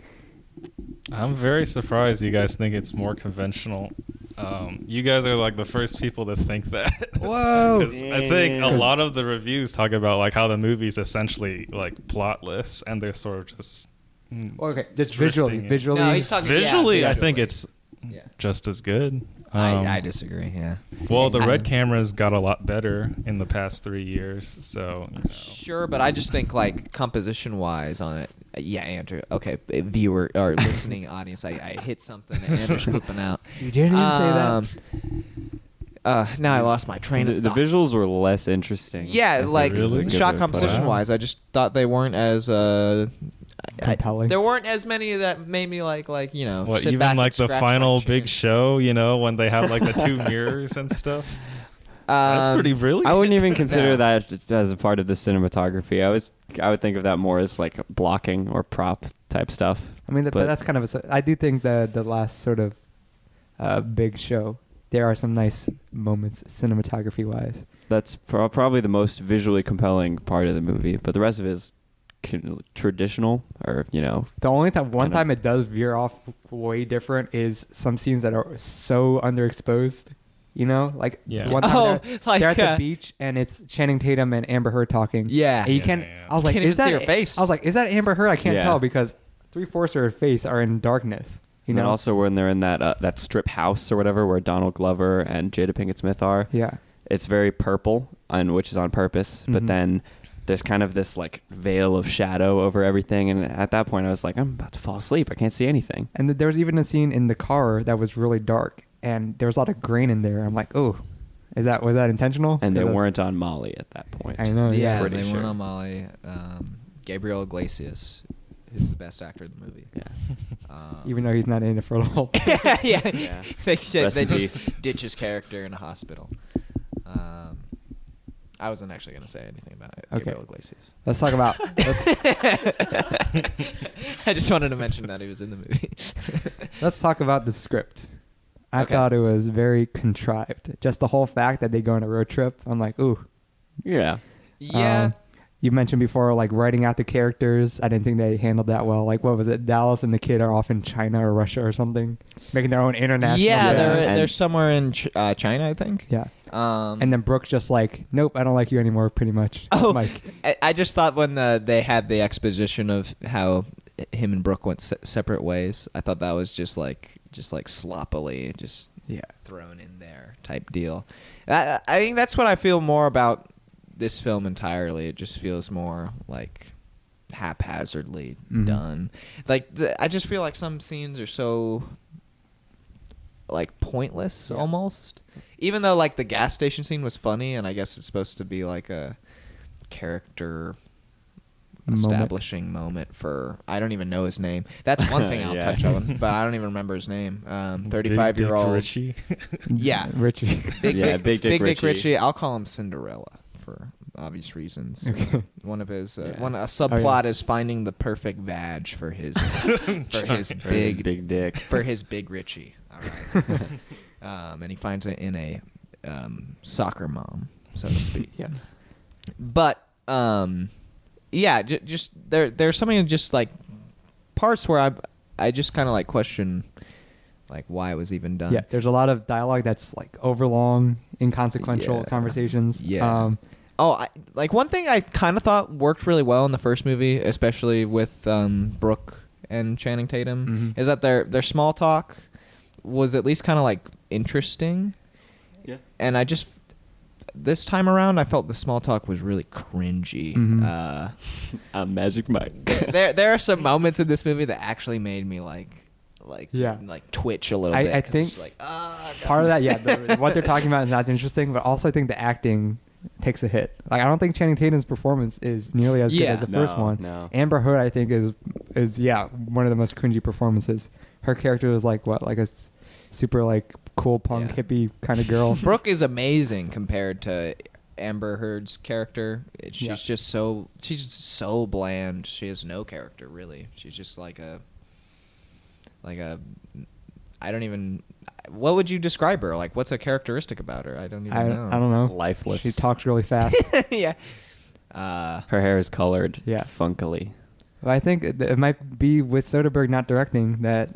I'm very surprised you guys think it's more conventional. You guys are like the first people to think that. Whoa! 'Cause I think a lot of the reviews talk about like how the movie's essentially like plotless and they're sort of just Okay, just drifting. visually. No, he's talking visually. I think visually. it's Yeah. just as good. I disagree. Yeah. Well, the red cameras got a lot better in the past 3 years, so Sure, but I just think like composition wise on it. Yeah, Andrew. Okay, viewer or listening audience, I hit something and Andrew's flipping out. You didn't even say that. Now I lost my train The of thought. visuals were less interesting. Yeah, like Really? shot Good. composition wise, I just thought they weren't as Compelling. there weren't as many that made me like what, sit even back like and the scratch my final chin. big show, when they have like the two mirrors and stuff. That's pretty brilliant. I wouldn't even consider No. that as a part of the cinematography. I would think of that more as like blocking or prop type stuff. I mean, but that's kind of I do think the last sort of big show, there are some nice moments cinematography wise. That's probably the most visually compelling part of the movie, but the rest of it is traditional, or The only time Kinda. time it does veer off way different is some scenes that are so underexposed. Like Yeah. one time they're at the like beach and it's Channing Tatum and Amber Heard talking. yeah. And you Yeah, can't. yeah. I was like, Can't even is that see her face. I was like, is that Amber Heard? I can't Yeah. tell because 3/4 of her face are in darkness. And then also when they're in that strip house or whatever where Donald Glover and Jada Pinkett Smith are, Yeah. it's very purple, and which is on purpose. But Mhm. then there's kind of this like veil of shadow over everything, and at that point I was like, I'm about to fall asleep. I can't see anything. And there was even a scene in the car that was really dark, and there was a lot of grain in there. I'm like, oh, was that intentional? And they Because- weren't on Molly at that point. I know. Yeah, pretty they sure. went on Molly. Gabriel Iglesias is the best actor in the movie. Yeah. Even though he's not in it for a whole. yeah. Yeah. They said Rest they in just peace. ditch his character in a hospital. I wasn't actually going to say anything about it. Okay. Gabriel Iglesias. Let's talk about. I just wanted to mention that he was in the movie. Let's talk about the script. I Okay. thought it was very contrived. Just the whole fact that they go on a road trip. I'm like, ooh. Yeah. Yeah. You mentioned before, like writing out the characters. I didn't think they handled that well. Like, what was it? Dallas and the kid are off in China or Russia or something, making their own international. Yeah, business. they're somewhere in China, I think. Yeah. And And then Brooke's just like, nope, I don't like you anymore. Pretty much. oh, Mike. I just thought when they had the exposition of how him and Brooke went separate ways, I thought that was just like sloppily thrown in there type deal. I think that's what I feel more about this film entirely. It just feels more like haphazardly done. Like I just feel like some scenes are so like pointless almost. Even though like the gas station scene was funny, and I guess it's supposed to be like a character establishing moment for, I don't even know his name. That's one thing I'll Yeah. touch on, but I don't even remember his name. Big 35-year-old Dick Richie. Yeah, Richie. Big Dick Richie. Richie. I'll call him Cinderella for obvious reasons. Okay. One of his Yeah. a subplot is finding the perfect vag for his Big dick. for his big Richie. All right. And he finds it in a soccer mom, so to speak. Yes. But yeah, just there's something just like parts where I just kind of like question like why it was even done. Yeah. There's a lot of dialogue that's like overlong, inconsequential Yeah. conversations. Yeah. Like one thing I kind of thought worked really well in the first movie, especially with Brooke and Channing Tatum, is that their small talk was at least kind of like interesting. Yeah. And I just this time around I felt the small talk was really cringy. Magic Mike. There are some moments in this movie that actually made me like twitch a little bit. 'Cause think it's like part of that, yeah, what they're talking about is not interesting, but also I think the acting takes a hit. Like I don't think Channing Tatum's performance is nearly as good as the first one. No. Amber Heard, I think, is one of the most cringy performances. Her character is like a super like cool punk hippie kind of girl. Brooke is amazing compared to Amber Heard's character. She's just so bland. She has no character really. She's just like a I don't even. What would you describe her? Like, what's a characteristic about her? I don't even know. I don't know. Lifeless. She talks really fast. Yeah. Her hair is colored funkily. But I think it might be with Soderbergh not directing that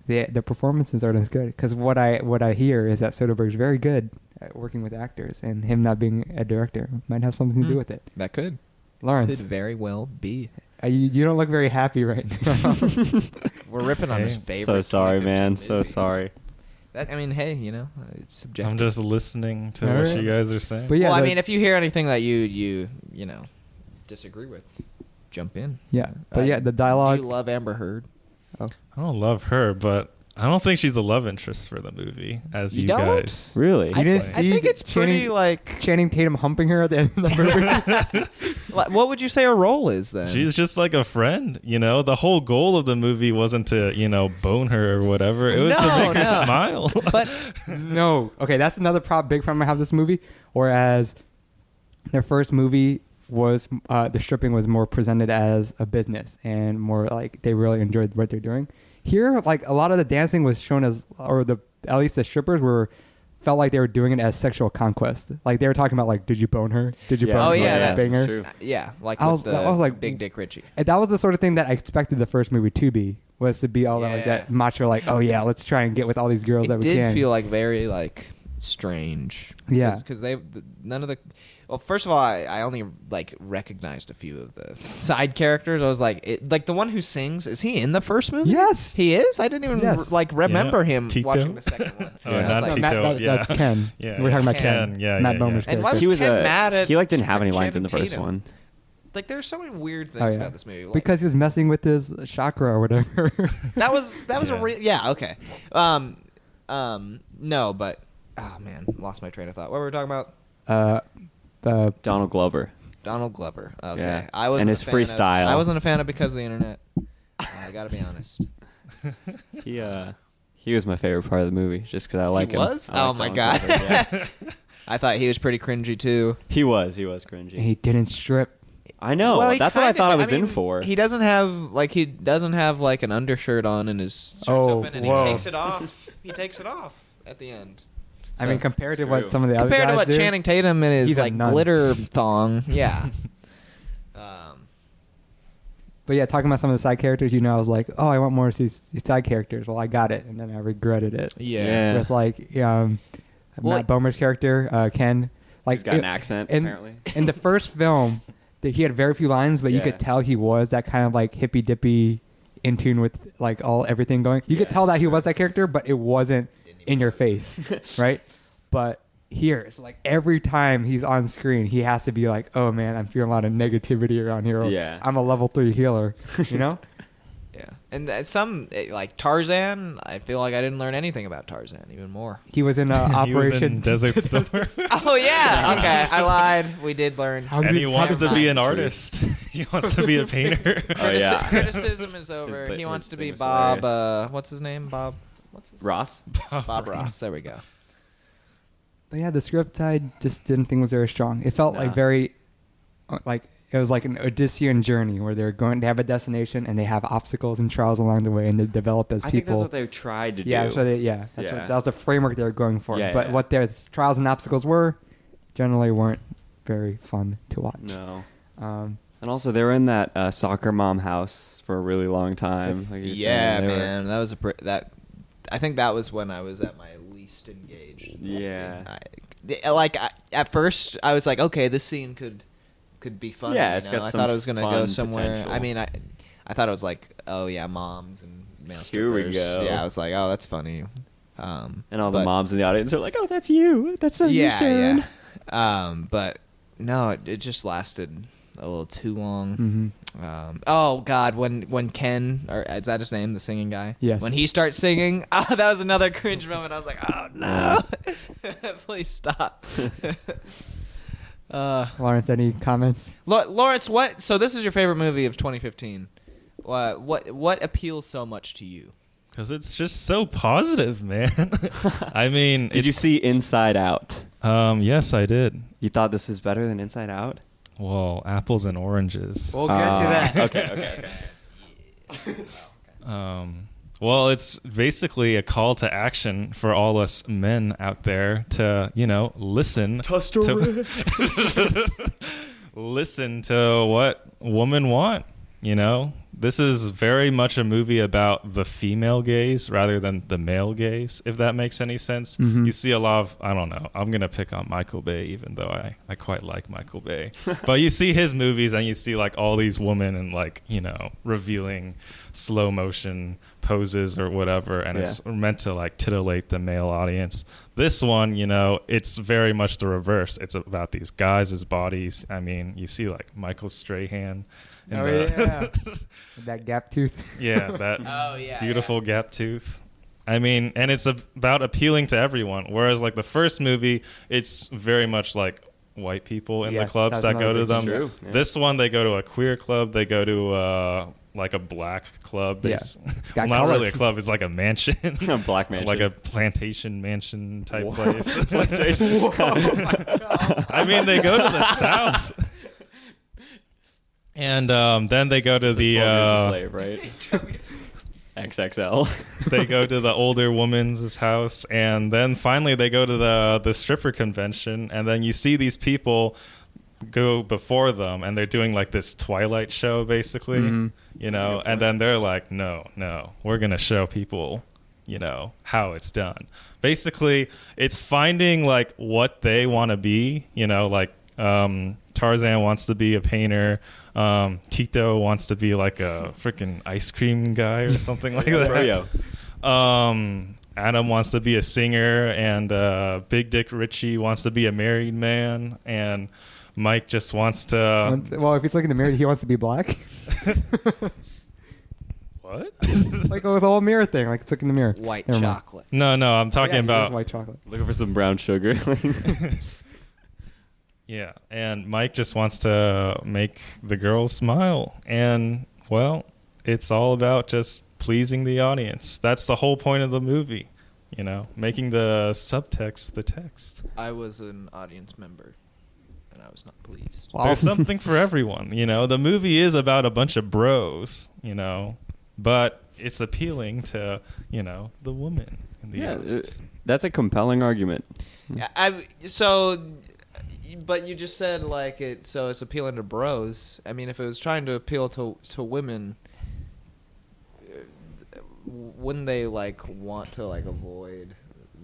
the performances aren't as good. Because what I hear is that Soderbergh's very good at working with actors, and him not being a director might have something to do with it. That could Lawrence, very well be. you don't look very happy right now. We're ripping on his favorite. So sorry, 2015 man. movie. So sorry. I mean, hey, it's subjective. I'm just listening to All what right. you guys are saying. But yeah, well, I mean, if you hear anything that you disagree with, jump in. yeah, but yeah, the dialogue. Do you love Amber Heard? I don't love her, but I don't think she's a love interest for the movie, as You you, don't? guys. Really? You didn't I see think it's pretty Channing- like. Channing Tatum humping her at the end of the movie. What would you say her role is then? She's just like a friend, The whole goal of the movie wasn't to, bone her or whatever. It was to make her smile. But No. Okay, that's another big problem I have with this movie. Whereas their first movie was the stripping was more presented as a business and more like they really enjoyed what they're doing. Here, like a lot of the dancing was shown as, at least the strippers felt like they were doing it as sexual conquest. Like they were talking about like, did you bone her? Did you Yeah. bone Oh, her? yeah, Bang her? that's true. yeah, like I with was like, Big Dick Richie. And that was the sort of thing that I expected the first movie to be, was to be all that like Yeah. that macho, like, oh yeah, let's try and get with all these girls that It we did can. feel like very like strange. Yeah. because none of the. Well, first of all, I only like recognized a few of the side characters. I was like, like the one who sings. Is he in the first movie? Yes. he is. I didn't even Yes. remember him Tito? watching the second one. Oh, I was not like, Tito. That's Ken. Yeah, We're talking about Ken. Ken. Yeah, Matt yeah, Bomer's And character. why was He was Ken mad at he didn't have any lines in the Channing first Tatum? one. Like there's so many weird Oh, things yeah. about this movie. Like, Because he was messing with his chakra or whatever. that was a Yeah. real okay. No, but oh man, lost my train of thought. What were we talking about? Donald Glover. Donald Glover. Okay, Yeah. I wasn't And a his fan of- freestyle. I wasn't a fan of Because of the Internet. I gotta be honest. He was my favorite part of the movie, just because I like He him. was? I like Oh my Donald God. Glover, yeah. I thought he was pretty cringy too. He was cringy. And he didn't strip. I know. Well, he That's what I kinda- thought I was mean, in for. He doesn't have like an undershirt on and his shirt's Oh, open and whoa. he takes it off. He takes it off. at the end. I mean, compared to It's what true. some of the other Compared guys to what do, Channing Tatum and his he's a like nun. glitter thong, yeah. But yeah, talking about some of the side characters, I was like, oh, I want more of these side characters. Well, I got it, and then I regretted it. Yeah. With like Matt Bomer's character, Ken. Like He's got an accent, apparently. In the first film, he had very few lines, but you Yeah. could tell he was that kind of like hippy dippy, in tune with like everything going. You could tell that he was that character, but it wasn't in your face, right? But here, it's like every time he's on screen, he has to be like, "Oh man, I'm feeling a lot of negativity around here. Yeah. I'm a level 3 healer," you know? Yeah. And some like Tarzan, I feel like I didn't learn anything about Tarzan even more. He was in He was Operation in Desert Storm. Oh yeah. Okay, I lied. We did learn. And he wants to be an Never mind. artist. He wants to be a painter. Oh, yeah. Criticism is over. His He wants to thing be was Bob. hilarious. What's his name? Bob. What's his Ross? Bob Ross. There we go. But yeah, the script I just didn't think was very strong. It felt like very, like it was like an Odyssean journey where they're going to have a destination and they have obstacles and trials along the way and they develop as I think people. that's what they tried to Yeah, do. so that was the framework they were going for. Yeah, but yeah. what their trials and obstacles were, generally weren't very fun to watch. No. Um, And also, they were in that soccer mom house for a really long time. Like you're Yeah, saying. They were- man. That was I think that was when I was at my least engaged. Yeah. At first, I was like, okay, this scene could be funny. Yeah, it's you know? got I some thought it was gonna go fun somewhere. potential. I mean, I thought it was like, oh yeah, moms and male Here we strippers. go. Yeah, I was like, oh, that's funny. And all the but- moms in the audience are like, "Oh, that's you. That's so you, Sharon." yeah. But no, it just lasted a little too long. mhm. Oh God, when Ken, or is that his name, the singing guy? Yes. When he starts singing, that was another cringe moment. I was like, oh no, please stop. Lawrence, any comments? Lawrence, what? So this is your favorite movie of 2015. What appeals so much to you? Because it's just so positive, man. I mean, Did you see Inside Out? Yes, I did. You thought this was better than Inside Out? Well, apples and oranges. We'll get to that. Okay. Well, it's basically a call to action for all us men out there to, listen listen to what women want. This is very much a movie about the female gaze rather than the male gaze, if that makes any sense. Mhm. You see a lot of, I don't know, I'm going to pick on Michael Bay, even though I quite like Michael Bay. But you see his movies and you see like all these women and like, revealing slow motion poses or whatever. And it's meant to like titillate the male audience. This one, it's very much the reverse. It's about these guys' bodies. I mean, you see like Michael Strahan. Yeah. That gap tooth. Yeah, that Oh, yeah, beautiful gap tooth. I mean, and it's about appealing to everyone. Whereas like the first movie, it's very much like white people in the Yes, clubs that's that go another to big them. True, yeah. This one, they go to a queer club. They go to like a black club. Yeah. It's got not color. really a club. It's like a mansion. A black mansion. Like a plantation mansion type Whoa. place. Plantation. I mean, they go to the south. And then they go to This is 12 Years a the Slave, right? XXL. they go to the older woman's house, and then finally they go to the stripper convention, and then you see these people go before them, and they're doing like this Twilight show, basically, Mhm. and then they're like, no, we're gonna show people, how it's done. Basically, it's finding like what they want to be, like Tarzan wants to be a painter. Tito wants to be like a freaking ice cream guy or something like that. Froyo. Adam wants to be a singer, and Big Dick Richie wants to be a married man, and Mike just wants to. Well, if he's looking in the mirror, he wants to be black. What? Like with the whole mirror thing. Like it's looking in the mirror. White Never mind. chocolate. No, I'm talking Yeah, he about is white chocolate. Looking for some brown sugar. Yeah, and Mike just wants to make the girls smile, and well, it's all about just pleasing the audience. That's the whole point of the movie, making the subtext the text. I was an audience member, and I was not pleased. Wow. There's something for everyone, The movie is about a bunch of bros, but it's appealing to the woman in the audience. That's a compelling argument. But you just said like it. So it's appealing to bros. I mean, if it was trying to appeal to women, wouldn't they like want to like avoid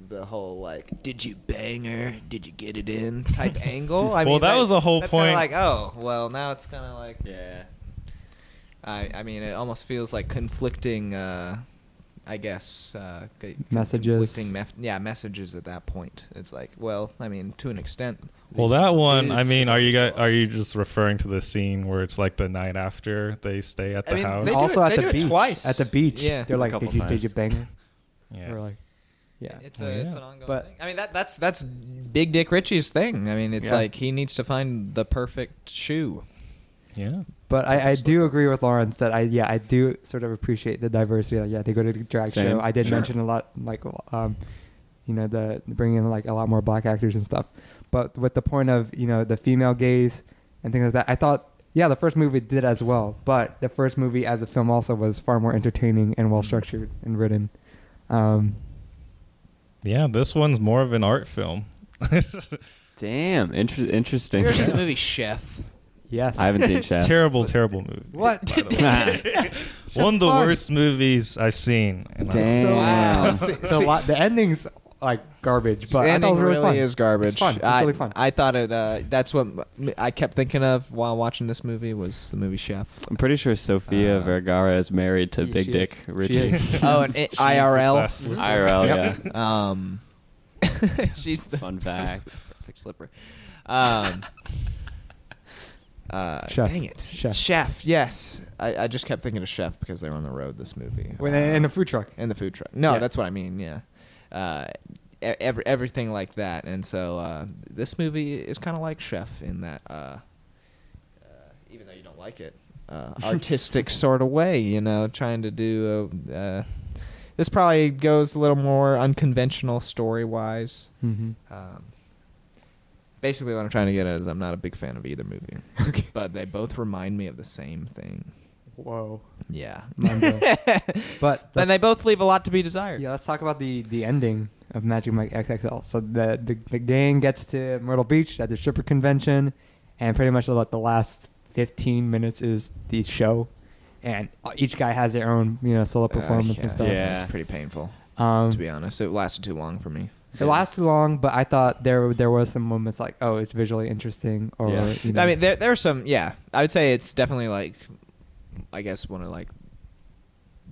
the whole like, did you bang her? Did you get it in? Type angle. I mean, that was a whole that's point. Like, oh, well, now it's kind of like. Yeah. I mean, it almost feels like conflicting. I guess messages. Conflicting messages at that point. It's like, well, I mean, to an extent. Well, that one. I mean, are you just referring to the scene where it's like the night after they stay at the house? Also at the do beach. it twice. At the beach. Yeah. They're like, couple did you bang her? Yeah. Or like, yeah. It's Well, it's yeah. an ongoing But- thing. I mean, that's Big Dick Richie's thing. I mean, it's Yeah. like he needs to find the perfect shoe. Yeah. But I do agree with Lawrence that I do sort of appreciate the diversity. Like, they go to the drag Same. show. I did Sure. mention a lot, like, the bringing in like a lot more black actors and stuff. But with the point of the female gaze and things like that, I thought the first movie did as well. But the first movie as a film also was far more entertaining and well structured and written. Yeah. This one's more of an art film. Damn, interesting. Here's the movie Chef. Yes. I haven't seen Chef. Terrible movie. What? by the way. One of the fun. worst movies I've seen. And Damn. So, Wow. the ending's like garbage, but The I thought it was ending really fun. is garbage. It's fun. It's really fun. I thought it. That's what I kept thinking of while watching this movie was the movie Chef. I'm pretty sure Sofia Vergara is married to Yeah, Big she Dick is. Richie. She is. Oh, and She's the IRL. best. IRL, Yep. yeah. She's the Fun fact. she's the perfect slipper. Chef. Dang it. Chef. Chef. Yes. I just kept thinking of Chef because they were on the road this movie. In a food truck. In the food truck. No, Yeah. that's what I mean. Yeah. Everything like that, and so this movie is kind of like Chef in that, even though you don't like it, artistic sort of way. Trying to do. This probably goes a little more unconventional story-wise. Mm-hmm. Basically, what I'm trying to get at is I'm not a big fan of either movie, Okay. but they both remind me of the same thing. Whoa. Yeah. Mind But Then they both leave a lot to be desired. let's talk about the ending of Magic Mike XXL. So the gang gets to Myrtle Beach at the stripper convention, and pretty much the last 15 minutes is the show, and each guy has their own solo performance and stuff. Yeah. It's pretty painful, To to be honest. It lasted too long for me. It lasts too long, but I thought there was some moments like, oh, it's visually interesting, or Yeah. I mean, there are some. Yeah, I would say it's definitely like, I guess one of like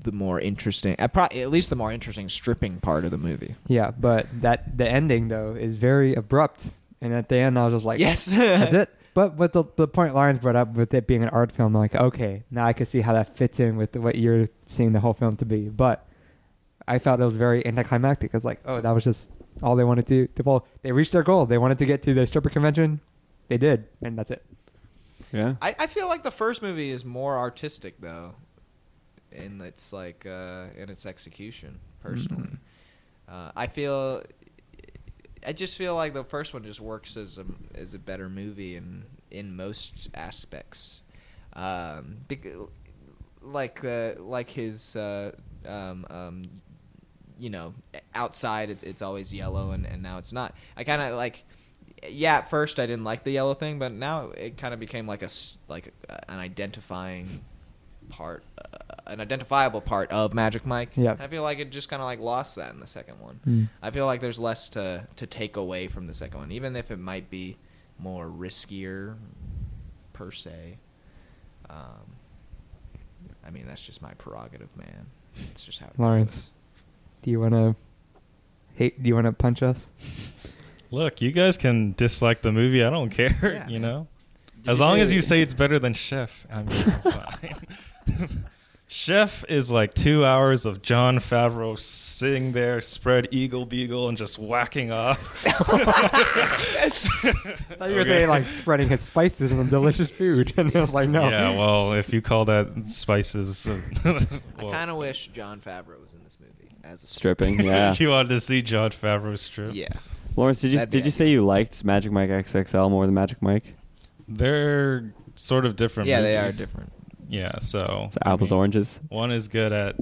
the more interesting, at least the more interesting stripping part of the movie. yeah, but the ending though is very abrupt, and at the end I was just like, Yes, that's it. But the point Lawrence brought up with it being an art film, I'm like, okay, now I can see how that fits in with what you're seeing the whole film to be. But I felt it was very anticlimactic. It's like, oh, that was just all they wanted to do. Well, they reached their goal. They wanted to get to the stripper convention. They did, and that's it. Yeah. I feel like the first movie is more artistic though, in its like in its execution. Personally, I just feel like the first one just works as a better movie in most aspects. Like his outside it's always yellow and now it's not. I kind of like. Yeah, at first I didn't like the yellow thing, but now it kind of became like an identifying part, an identifiable part of Magic Mike. Yeah. I feel like it just kind of like lost that in the second one. Mm. I feel like there's less to take away from the second one, even if it might be more riskier per se. I mean, that's just my prerogative, man. It's just how it Lawrence. goes. Do you want to punch us? Look, you guys can dislike the movie. I don't care. Yeah. As long as you say it's better than Chef, I'm fine. Chef is like 2 hours of Jon Favreau sitting there, spread eagle beagle, and just whacking off. I thought you were saying like spreading his spices in delicious food, and I was like, no. Yeah, well, if you call that spices, I kind of wish Jon Favreau was in this movie as a Stripping, yeah. you wanted to see Jon Favreau strip. Yeah. Lawrence, did you say you liked Magic Mike XXL more than Magic Mike? They're sort of different. Yeah, movies. they are different. Yeah, so It's apples, oranges. one is good at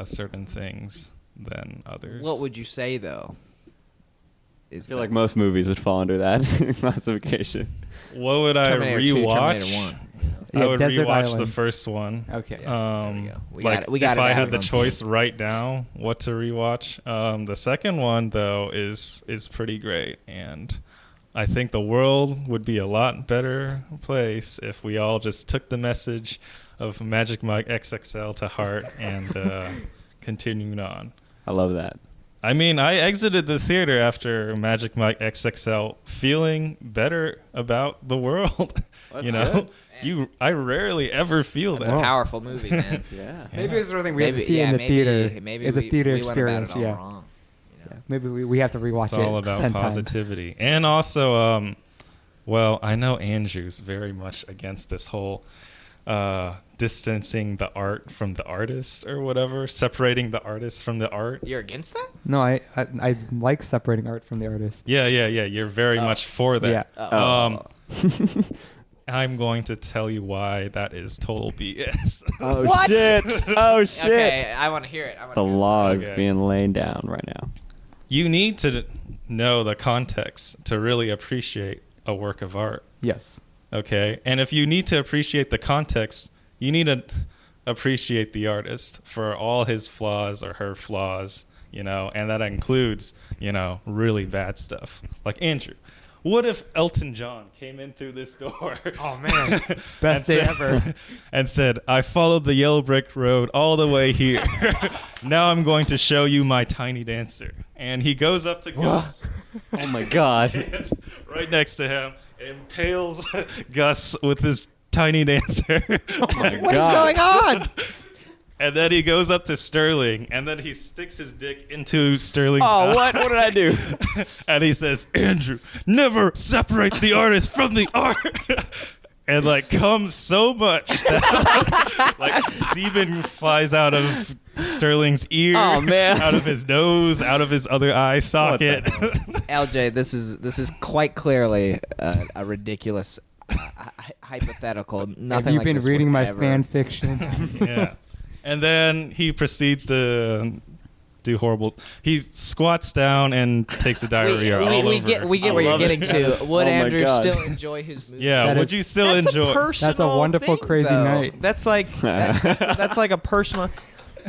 certain things than others. What would you say though? I feel like most movies would fall under that classification. What would Terminator I 2, rewatch? Terminator 1. Yeah, I would Desert rewatch Island. the first one. Okay. There we go. We Like got it. We got if it I out had of the them. choice right now what to rewatch, the second one though is pretty great, and I think the world would be a lot better place if we all just took the message of Magic Mike XXL to heart and continued on. I love that. I mean, I exited the theater after Magic Mike XXL feeling better about the world. That's you know, good. I rarely ever feel That's that. a powerful movie, man. Yeah. Maybe it's something we have to see yeah, in the maybe, theater. Maybe it's a theater we went about experience. it all Yeah. wrong, you know? Maybe we have to rewatch It's it. all about 10 times. positivity. And also, well, I know Andrew's very much against this whole distancing the art from the artist or whatever, separating the artist from the art. You're against that? No, I like separating art from the artist. Yeah. You're very much for that. Yeah. I'm going to tell you why that is total BS. Oh, What? shit. Oh, shit. Okay, I want to hear it. The law is Okay. being laid down right now. You need to know the context to really appreciate a work of art. Yes. Okay. And if you need to appreciate the context, you need to appreciate the artist for all his flaws or her flaws, you know, and that includes, you know, really bad stuff. Like Andrew, what if Elton John came in through this door? Oh man, best day ever. And said, I followed the yellow brick road all the way here. Now I'm going to show you my tiny dancer. And he goes up to Gus. Oh, my God. Stands right next to him, impales Gus with his tiny dancer. Oh, my What is God. going on? And then he goes up to Sterling, and then he sticks his dick into Sterling's Oh, eye. what? What did I do? And he says, Andrew, never separate the artist from the art. And like comes so much that like semen flies out of Sterling's ear, Oh, man. out of his nose, out of his other eye socket. LJ, this is quite clearly a ridiculous hypothetical. Nothing Have you like been this reading would my ever- fan fiction? Yeah. And then he proceeds to do horrible. He squats down and takes a diarrhea all we over. get I where you're love getting it. to. Yes. Would Oh my Andrew God. still enjoy his movie? Yeah, That would is- you still That's enjoy? a personal That's a wonderful, thing, crazy though. night. That's like that's like a personal.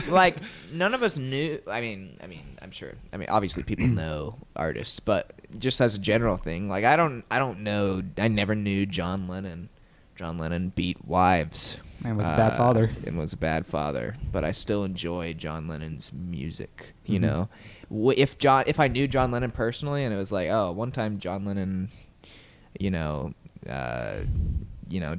Like none of us knew. I mean, I'm sure. I mean, obviously people know artists, but just as a general thing, like I don't know. I never knew John Lennon. John Lennon beat wives. And was a bad father. And was a bad father, but I still enjoy John Lennon's music. You Mhm. know, if I knew John Lennon personally, and it was like, oh, one time John Lennon,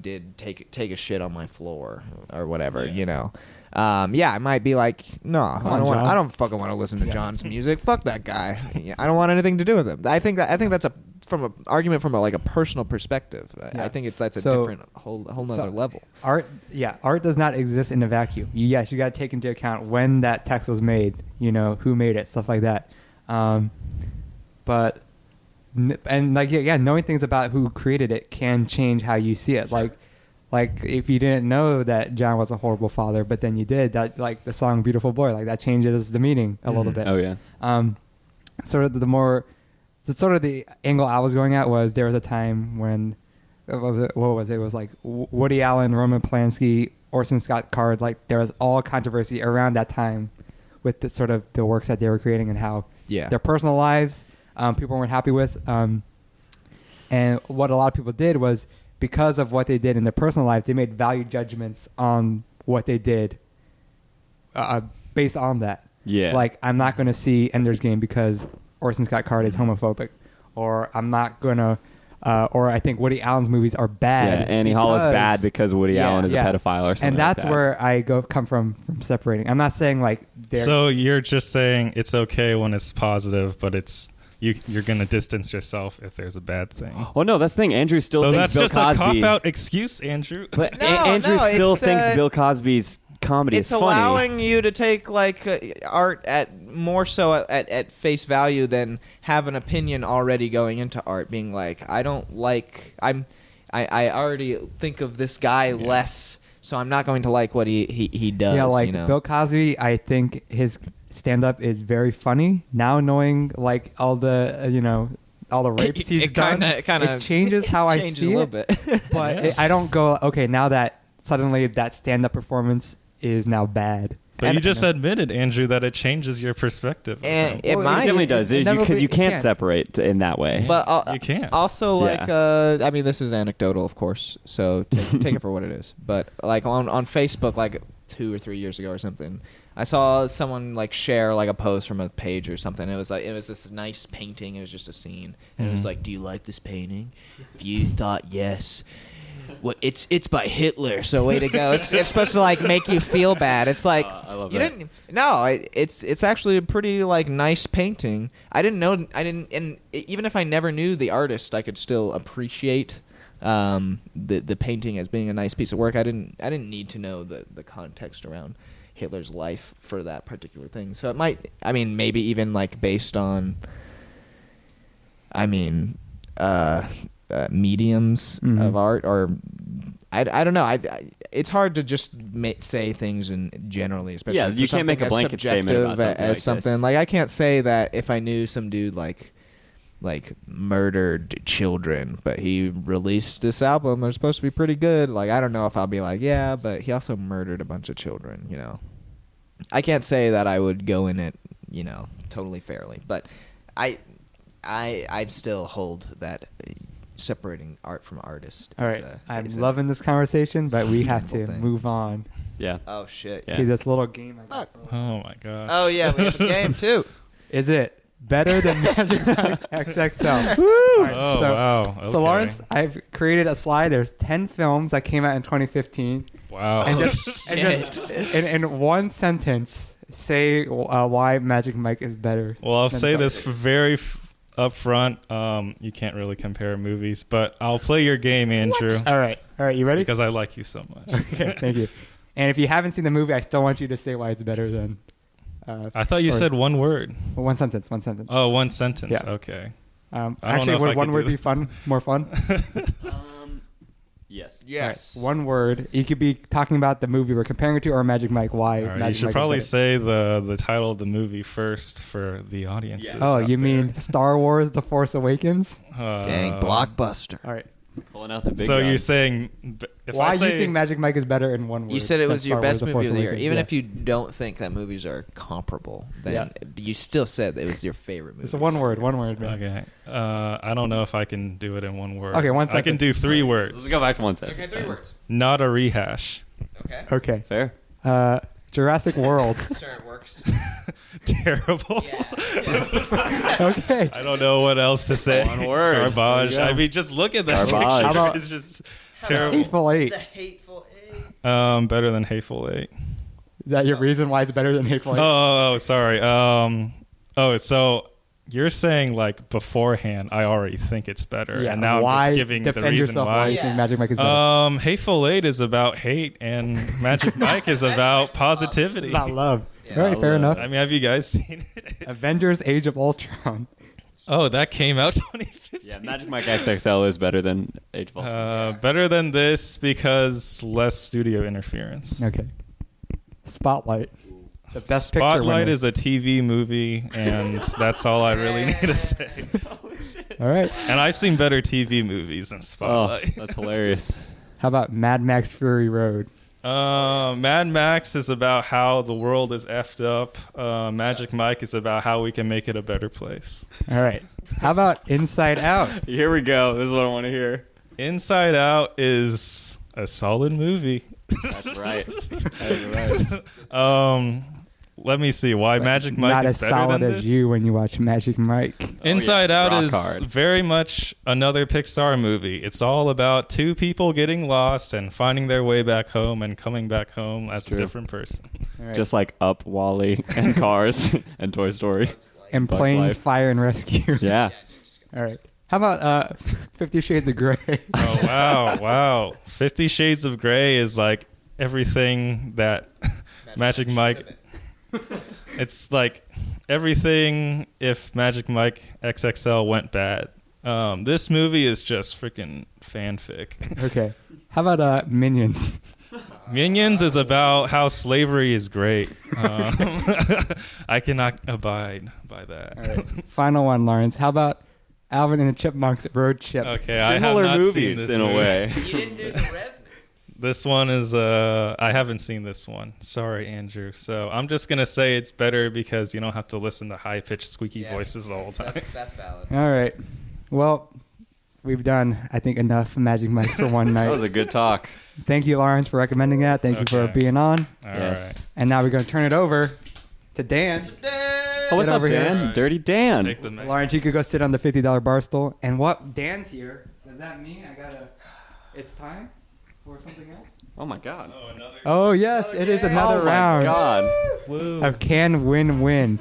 did take a shit on my floor or whatever. Yeah. You know, I might be like, no, on, John. I don't fucking want to listen to John's music. Fuck that guy. I don't want anything to do with him. I think that's from an argument from a personal perspective. Yeah. I think that's a So- different whole nother level. Art does not exist in a vacuum. Yes, you got to take into account when that text was made, who made it, stuff like that. But knowing things about who created it can change how you see it. Like if you didn't know that John was a horrible father, but then you did, that like the song "Beautiful Boy," like that changes the meaning a little bit. Oh, yeah. Sort of the angle I was going at was there was a time when what was it? It was like Woody Allen, Roman Polanski, Orson Scott Card. Like there was all controversy around that time with the works that they were creating and how their personal lives people weren't happy with. And what a lot of people did was because of what they did in their personal life, they made value judgments on what they did based on that. Yeah. Like I'm not going to see Ender's Game because Orson Scott Card is homophobic, or I'm not gonna. Or I think Woody Allen's movies are bad. Yeah, Annie Hall is bad because Woody Allen is a pedophile or something. And that's like that. where I come from separating. I'm not saying like they're So you're just saying it's okay when it's positive, but you're going to distance yourself if there's a bad thing. Well, no, that's the thing. Andrew still So thinks that's Bill just Cosby. a cop-out excuse, Andrew. But No, Andrew no, still it's, thinks Bill Cosby's comedy It's is funny. allowing you to take art at more so at face value than have an opinion already going into art, being like, I don't like I already think of this guy less so I'm not going to like what he does. Yeah, like you know? Bill Cosby, I think his stand-up is very funny. Now knowing like all the all the rapes he's done, it changes how I changes see a it. little bit. But I don't go, okay, now that suddenly that stand-up performance is now bad. But you just admitted, Andrew, that it changes your perspective. Of And him. it might. It definitely does, because you can't can. separate in that way. But you can't. Also, like, Yeah. I mean, this is anecdotal, of course, so take it for what it is. But like on Facebook, like 2 or 3 years ago or something, I saw someone like share like a post from a page or something. It was this nice painting. It was just a scene, and it was like, "Do you like this painting? If you thought yes." Well, it's by Hitler, so way to go. It's supposed to like make you feel bad. It's like I love you that. didn't. No, it's actually a pretty like nice painting. I didn't know. I didn't, and even if I never knew the artist, I could still appreciate the painting as being a nice piece of work. I didn't need to know the context around Hitler's life for that particular thing. So it might. I mean, maybe even like based on. I mean. Mediums of art, or I don't know. It's hard to just say things in generally, especially Yeah, you for can't make a something as blanket statement about subjective something as like something this. like I can't say that if I knew some dude like murdered children, but he released this album, they're supposed to be pretty good. Like I don't know if I'll be like, yeah, but he also murdered a bunch of children. You know, I can't say that I would go in it, totally fairly, but I still hold that. Separating art from artist. All right, I'm loving this conversation, but we have to move on. Yeah. Oh shit. Yeah. Okay, this little game. Oh my god. Oh yeah, we have a game too. Is it better than Magic Mike XXL? Woo! Oh wow. Okay. So Lawrence, I've created a slide. There's 10 films that came out in 2015, Wow. and just in one sentence, say why Magic Mike is better. Well, I'll than say Spider. this very up front. You can't really compare movies, but I'll play your game, Andrew, All right, you ready? because I like you so much. Okay, thank you. And if you haven't seen the movie, I still want you to say why it's better than. I thought you said one word. One sentence. Oh, one sentence. Yeah. Okay. Actually, know if I would could one do word that. be fun? More fun? Yes. Yes. All right, one word. You could be talking about the movie we're comparing it to, or Magic Mike. Why? All right, Magic you should Mike probably is better. say the title of the movie first for the audience. Yeah. Oh, you mean Star Wars: The Force Awakens? Dang, blockbuster. All right. Pulling out the big So you're guns. saying if Why I do say, you think Magic Mike is better in one word? You said it than was your Star Wars: best The movie Force of the year. Awakens? Even Yeah. if you don't think that movies are comparable, then Yeah. you still said it was your favorite movie. It's a one word, man. Okay. I don't know if I can do it in one word. Okay, one I can sentence. do 3 words. Let's go back to one sentence. Okay, 3 words. Not a rehash. Okay. Okay. Fair. Jurassic World. Sure, it works. Terrible. Okay. I don't know what else to say. One word. Garbage. There you go. I mean, just look at that Garbage. picture. How about- It's just terrible. Hateful Eight. Hateful Eight. Better than Hateful Eight. Is that your reason why it's better than Hateful Eight? Oh, sorry. So you're saying like beforehand, I already think it's better, Yeah, and now I'm why just giving the defend reason yourself why you why. think Magic Mike is better? Hateful Eight is about hate, and Magic Mike is about positivity. It's about love. Yeah, All right, fair enough. I mean, have you guys seen it? Avengers: Age of Ultron. Oh, that came out 2015. Yeah, Magic Mike XXL is better than Age of Ultron. Better than this because less studio interference. Okay. Spotlight. The best picture Spotlight winner. is a TV movie, and that's all I really need to say. All right. And I've seen better TV movies than Oh, Spotlight. that's hilarious. How about Mad Max Fury Road? Mad Max is about how the world is effed up. Magic Mike is about how we can make it a better place. All right. How about Inside Out? Here we go. This is what I want to hear. Inside Out is a solid movie. That's right. That's right. Let me see why Magic Mike Not is as better solid than as this. you when you watch Magic Mike. Inside yeah, Out rock is hard. very much another Pixar movie. It's all about 2 people getting lost and finding their way back home and coming back home as a True. different person. All right. Just like Up, Wall-E, and Cars, and Toy Story. and Bugs Planes, Life. Fire and Rescue. Yeah. All right. How about 50 Shades of Grey? Oh, wow. 50 Shades of Grey is like everything that Magic Mike... It's like everything if Magic Mike XXL went bad. This movie is just freaking fanfic. Okay. How about Minions? Minions is about how slavery is great. I cannot abide by that. All right. Final one, Lawrence. How about Alvin and the Chipmunks Road Trip? Okay, Similar I have not movies seen this in movie. a way. You didn't do the Revenant. This one is I haven't seen this one. Sorry, Andrew. So I'm just gonna say it's better because you don't have to listen to high pitched squeaky voices the whole time. That's valid. All right. Well, we've done, I think, enough Magic Mike for one night. That was a good talk. Thank you, Lawrence, for recommending that. Thank you for Okay. being on. All Yes. right. And now we're going to turn it over to Dan. Oh, what's Get up, over here. Dan? Dirty Dan. Take the mic. Lawrence, you could go sit on the $50 bar stool. And what? Dan's here. Does that mean I got to... It's time for something else? Oh my God. Oh, another. Oh, yes. It is another Oh round my God. of Can Win Win,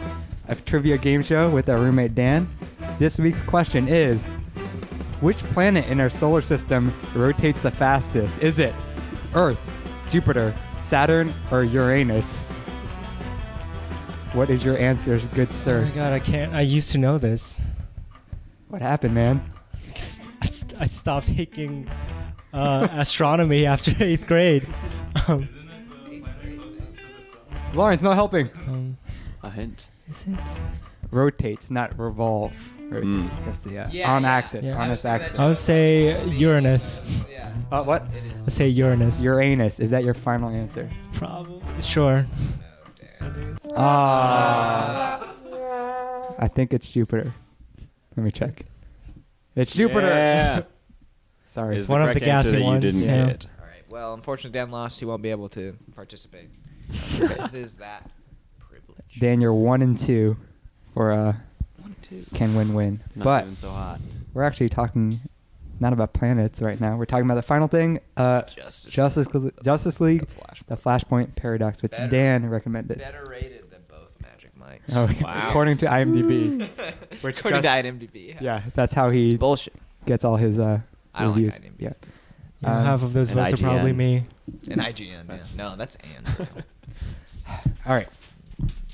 a trivia game show with our roommate Dan. This week's question is, which planet in our solar system rotates the fastest? Is it Earth, Jupiter, Saturn, or Uranus? What is your answer, good Oh sir? my god, I can't. I used to know this. What happened, man? I stopped taking astronomy after 8th grade. Lawrence, no helping. A hint. Is it? Rotates, not revolve. Rotate, just the on axis, Yeah. on its axis. I would say Uranus. Yeah. What? It is. I'd say Uranus. Uranus. Is that your final answer? Probably. Sure. Ah. I think it's Jupiter. Let me check. It's Jupiter. Yeah. Sorry. Is one the of the correct answer gassy that ones, You didn't yeah. get. All right. Well, unfortunately, Dan lost. He won't be able to participate. This is that privilege. Dan, you're 1 and 2 for 1, 2. Can Win Win. Not But doing so hot. we're actually talking not about planets right now. We're talking about the final thing. Justice League, the Flashpoint Paradox, which Better. Dan recommended. Better rated than both Magic Mikes. Oh, Wow. according to IMDb. Which According to just- IMDb. Yeah, that's how he It's bullshit. gets all his I don't reviews. like IMDb. Yeah. Yeah, half of those and votes are probably IGN. me. And IGN. That's- No, that's Ann. All right.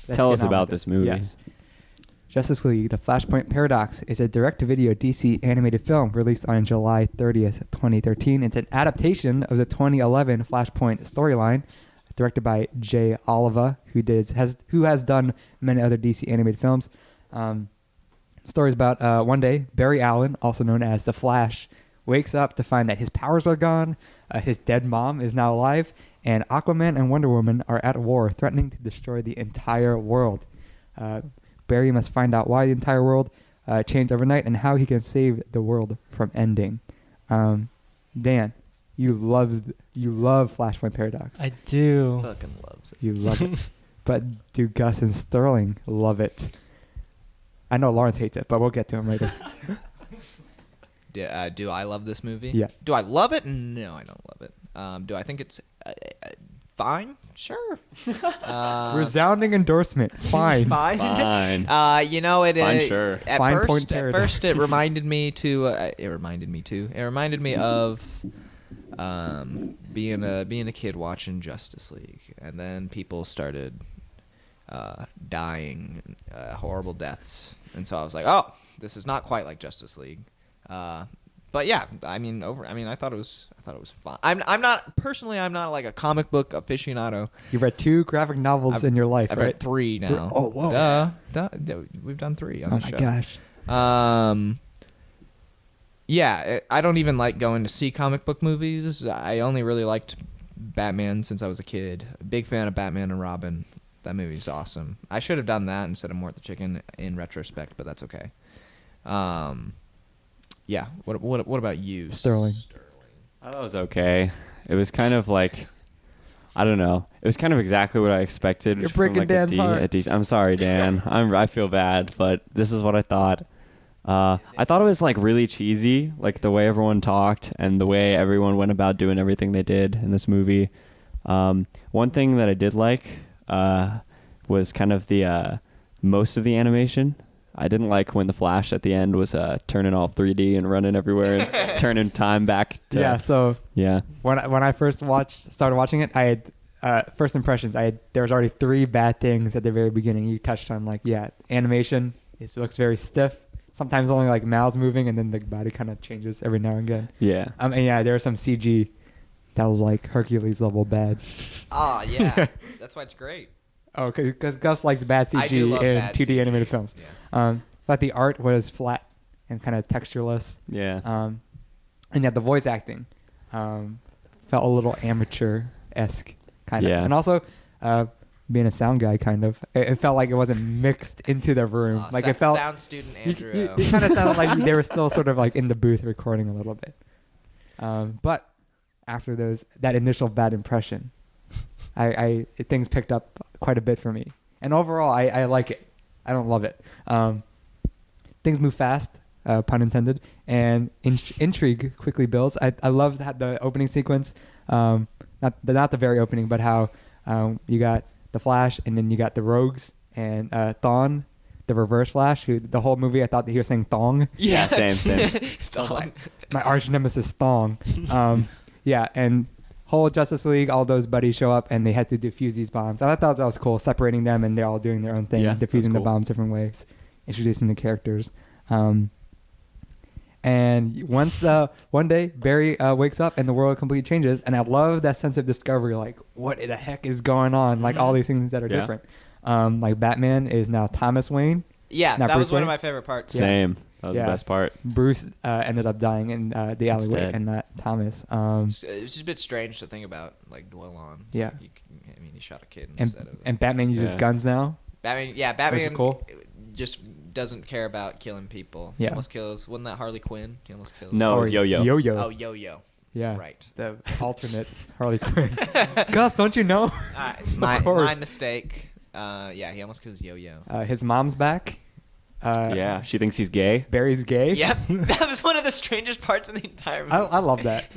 Let's Tell get us on about with it. this movie. Yes. Justice League, The Flashpoint Paradox is a direct-to-video DC animated film released on July 30th, 2013. It's an adaptation of the 2011 Flashpoint storyline, directed by Oliva, who has done many other DC animated films. Story's about one day, Barry Allen, also known as The Flash, wakes up to find that his powers are gone, his dead mom is now alive, and Aquaman and Wonder Woman are at war, threatening to destroy the entire world. Barry must find out why the entire world changed overnight and how he can save the world from ending. Dan, you love Flashpoint Paradox. I do. Fucking loves it. You love it. But do Gus and Sterling love it? I know Lawrence hates it, but we'll get to him later. Do I love this movie? Yeah. Do I love it? No, I don't love it. Do I think it's fine? Sure. Resounding endorsement. Fine. Fine. Fine. You know it. Fine, sure. At Fine first, Point at Paradox. first, it reminded me of being a kid watching Justice League, and then people started dying horrible deaths, and so I was like, oh, this is not quite like Justice League. But yeah, I thought it was fun. I'm not like a comic book aficionado. You've read 2 graphic novels in your life, I've right? read 3 now. Oh, whoa. Duh. We've done 3 on Oh the my show. gosh. Yeah, I don't even like going to see comic book movies. I only really liked Batman since I was a kid. Big fan of Batman and Robin. That movie's awesome. I should have done that instead of Mort the Chicken in retrospect, but that's okay. Yeah. What about you, Sterling? I thought it was okay. It was kind of like, I don't know. It was kind of exactly what I expected. You're from breaking like Dan's heart. I'm sorry, Dan. I feel bad, but this is what I thought. I thought it was like really cheesy, like the way everyone talked and the way everyone went about doing everything they did in this movie. One thing that I did like was kind of the most of the animation. I didn't like when the Flash at the end was turning all 3D and running everywhere and turning time back to... Yeah, so Yeah. when I first started watching it, I had first impressions. There was already 3 bad things at the very beginning. You touched on animation. It looks very stiff. Sometimes only like mouths moving, and then the body kind of changes every now and again. Yeah. And yeah, there are some CG that was like Hercules level bad. Ah, yeah. That's why it's great. Oh, because Gus likes bad I do CG love in bad 2D CG. animated films. Yeah. But the art was flat and kind of textureless. Yeah. And yeah, the voice acting felt a little amateur-esque, kind of. Yeah. And also, being a sound guy, kind of, it felt like it wasn't mixed into the room. Like it felt. Sound student Andrew. It kind of sounded like they were still sort of like in the booth recording a little bit. But after that initial bad impression, things picked up quite a bit for me. And overall, I like it. I don't love it. Things move fast, pun intended, and intrigue quickly builds. I love that the opening sequence, not the very opening, but how you got the Flash and then you got the Rogues and Thawne, the Reverse Flash. Who the whole movie I thought that he was saying Thong. Yeah, same. My arch nemesis Thong. Yeah, and whole Justice League, all those buddies show up and they had to defuse these bombs. And I thought that was cool, separating them and they're all doing their own thing, Yeah, defusing that's the cool. bombs different ways, introducing the characters. And once one day Barry wakes up and the world completely changes, and I love that sense of discovery. Like, what the heck is going on? Like all these things that are Yeah. different. Like Batman is now Thomas Wayne. Yeah, Not that Bruce was one of Wayne? my favorite parts. Same. That was Yeah. the best part. Bruce ended up dying in the alleyway Instead. and not Thomas. It's just a bit strange to think about, like dwell on. It's Yeah. like he shot a kid And, instead of. and Batman uses Yeah. guns now. Batman cool. just doesn't care about killing people. He Yeah. almost kills. Wasn't that Harley Quinn? He almost kills. No, it Or was Yo-Yo. Yo-Yo. Oh, Yo-Yo. Yeah. Right. The alternate Harley Quinn. Gus, don't you know? My course. mistake. Yeah, he almost kills Yo-Yo. His mom's back. Yeah, she thinks he's gay. Barry's gay. Yep, that was one of the strangest parts in the entire movie. I love that.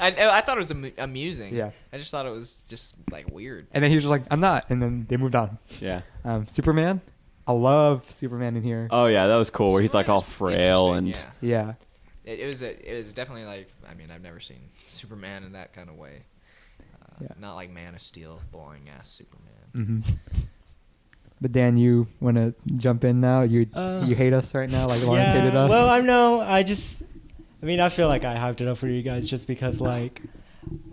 I thought it was amusing. Yeah. I just thought it was just like weird. And then he was just like, I'm not. And then they moved on. Yeah. Superman. I love Superman in here. Oh yeah, that was cool. Where he's like all Superman was frail and interesting, Yeah. yeah. It was definitely like, I mean, I've never seen Superman in that kind of way. Yeah. Not like Man of Steel, boring ass Superman. Mm-hmm. But Dan, you want to jump in now? You hate us right now, like Lawrence hated us. Well, I feel like I hyped it up for you guys just because, like,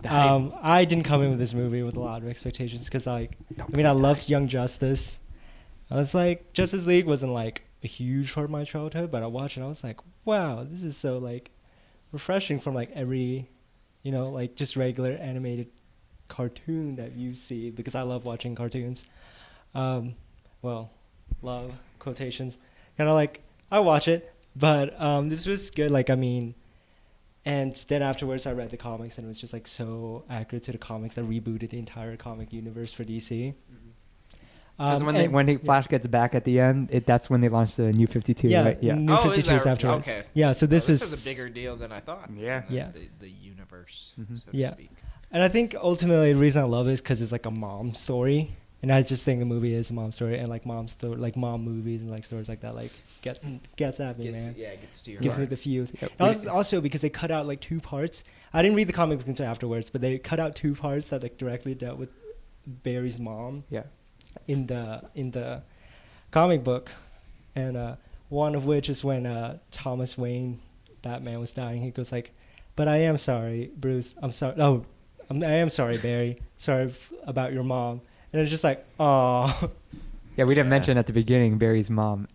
I didn't come in with this movie with a lot of expectations because, like, I loved Young Justice. I was like, Justice League wasn't like a huge part of my childhood, but I watched it and I was like, wow, this is so like refreshing from like every, like just regular animated cartoon that you see because I love watching cartoons. Love quotations. Kind of like I watch it, but this was good. Like and then afterwards I read the comics and it was just like so accurate to the comics that rebooted the entire comic universe for DC. Because when Flash gets back at the end, that's when they launched the New 52, right? Yeah. New 52 is afterwards. Okay. Yeah, so this is is a bigger deal than I thought. Yeah. Yeah. The universe, Mhm. so to Yeah. speak. And I think ultimately the reason I love it is because it's like a mom story. And I just think the movie is a mom story, and like mom movies and like stories like that, like gets at me, man. Gets to your Gives me heart. the feels. Yeah, And also because they cut out like two parts. I didn't read the comic book until afterwards, but they cut out two parts that like directly dealt with Barry's mom Yeah. in the comic book, and one of which is when Thomas Wayne, Batman, was dying. He goes like, "But I am sorry, Bruce. I'm sorry. Oh, I am sorry, Barry. Sorry about your mom." And it's just like, oh. Yeah, we didn't mention at the beginning Barry's mom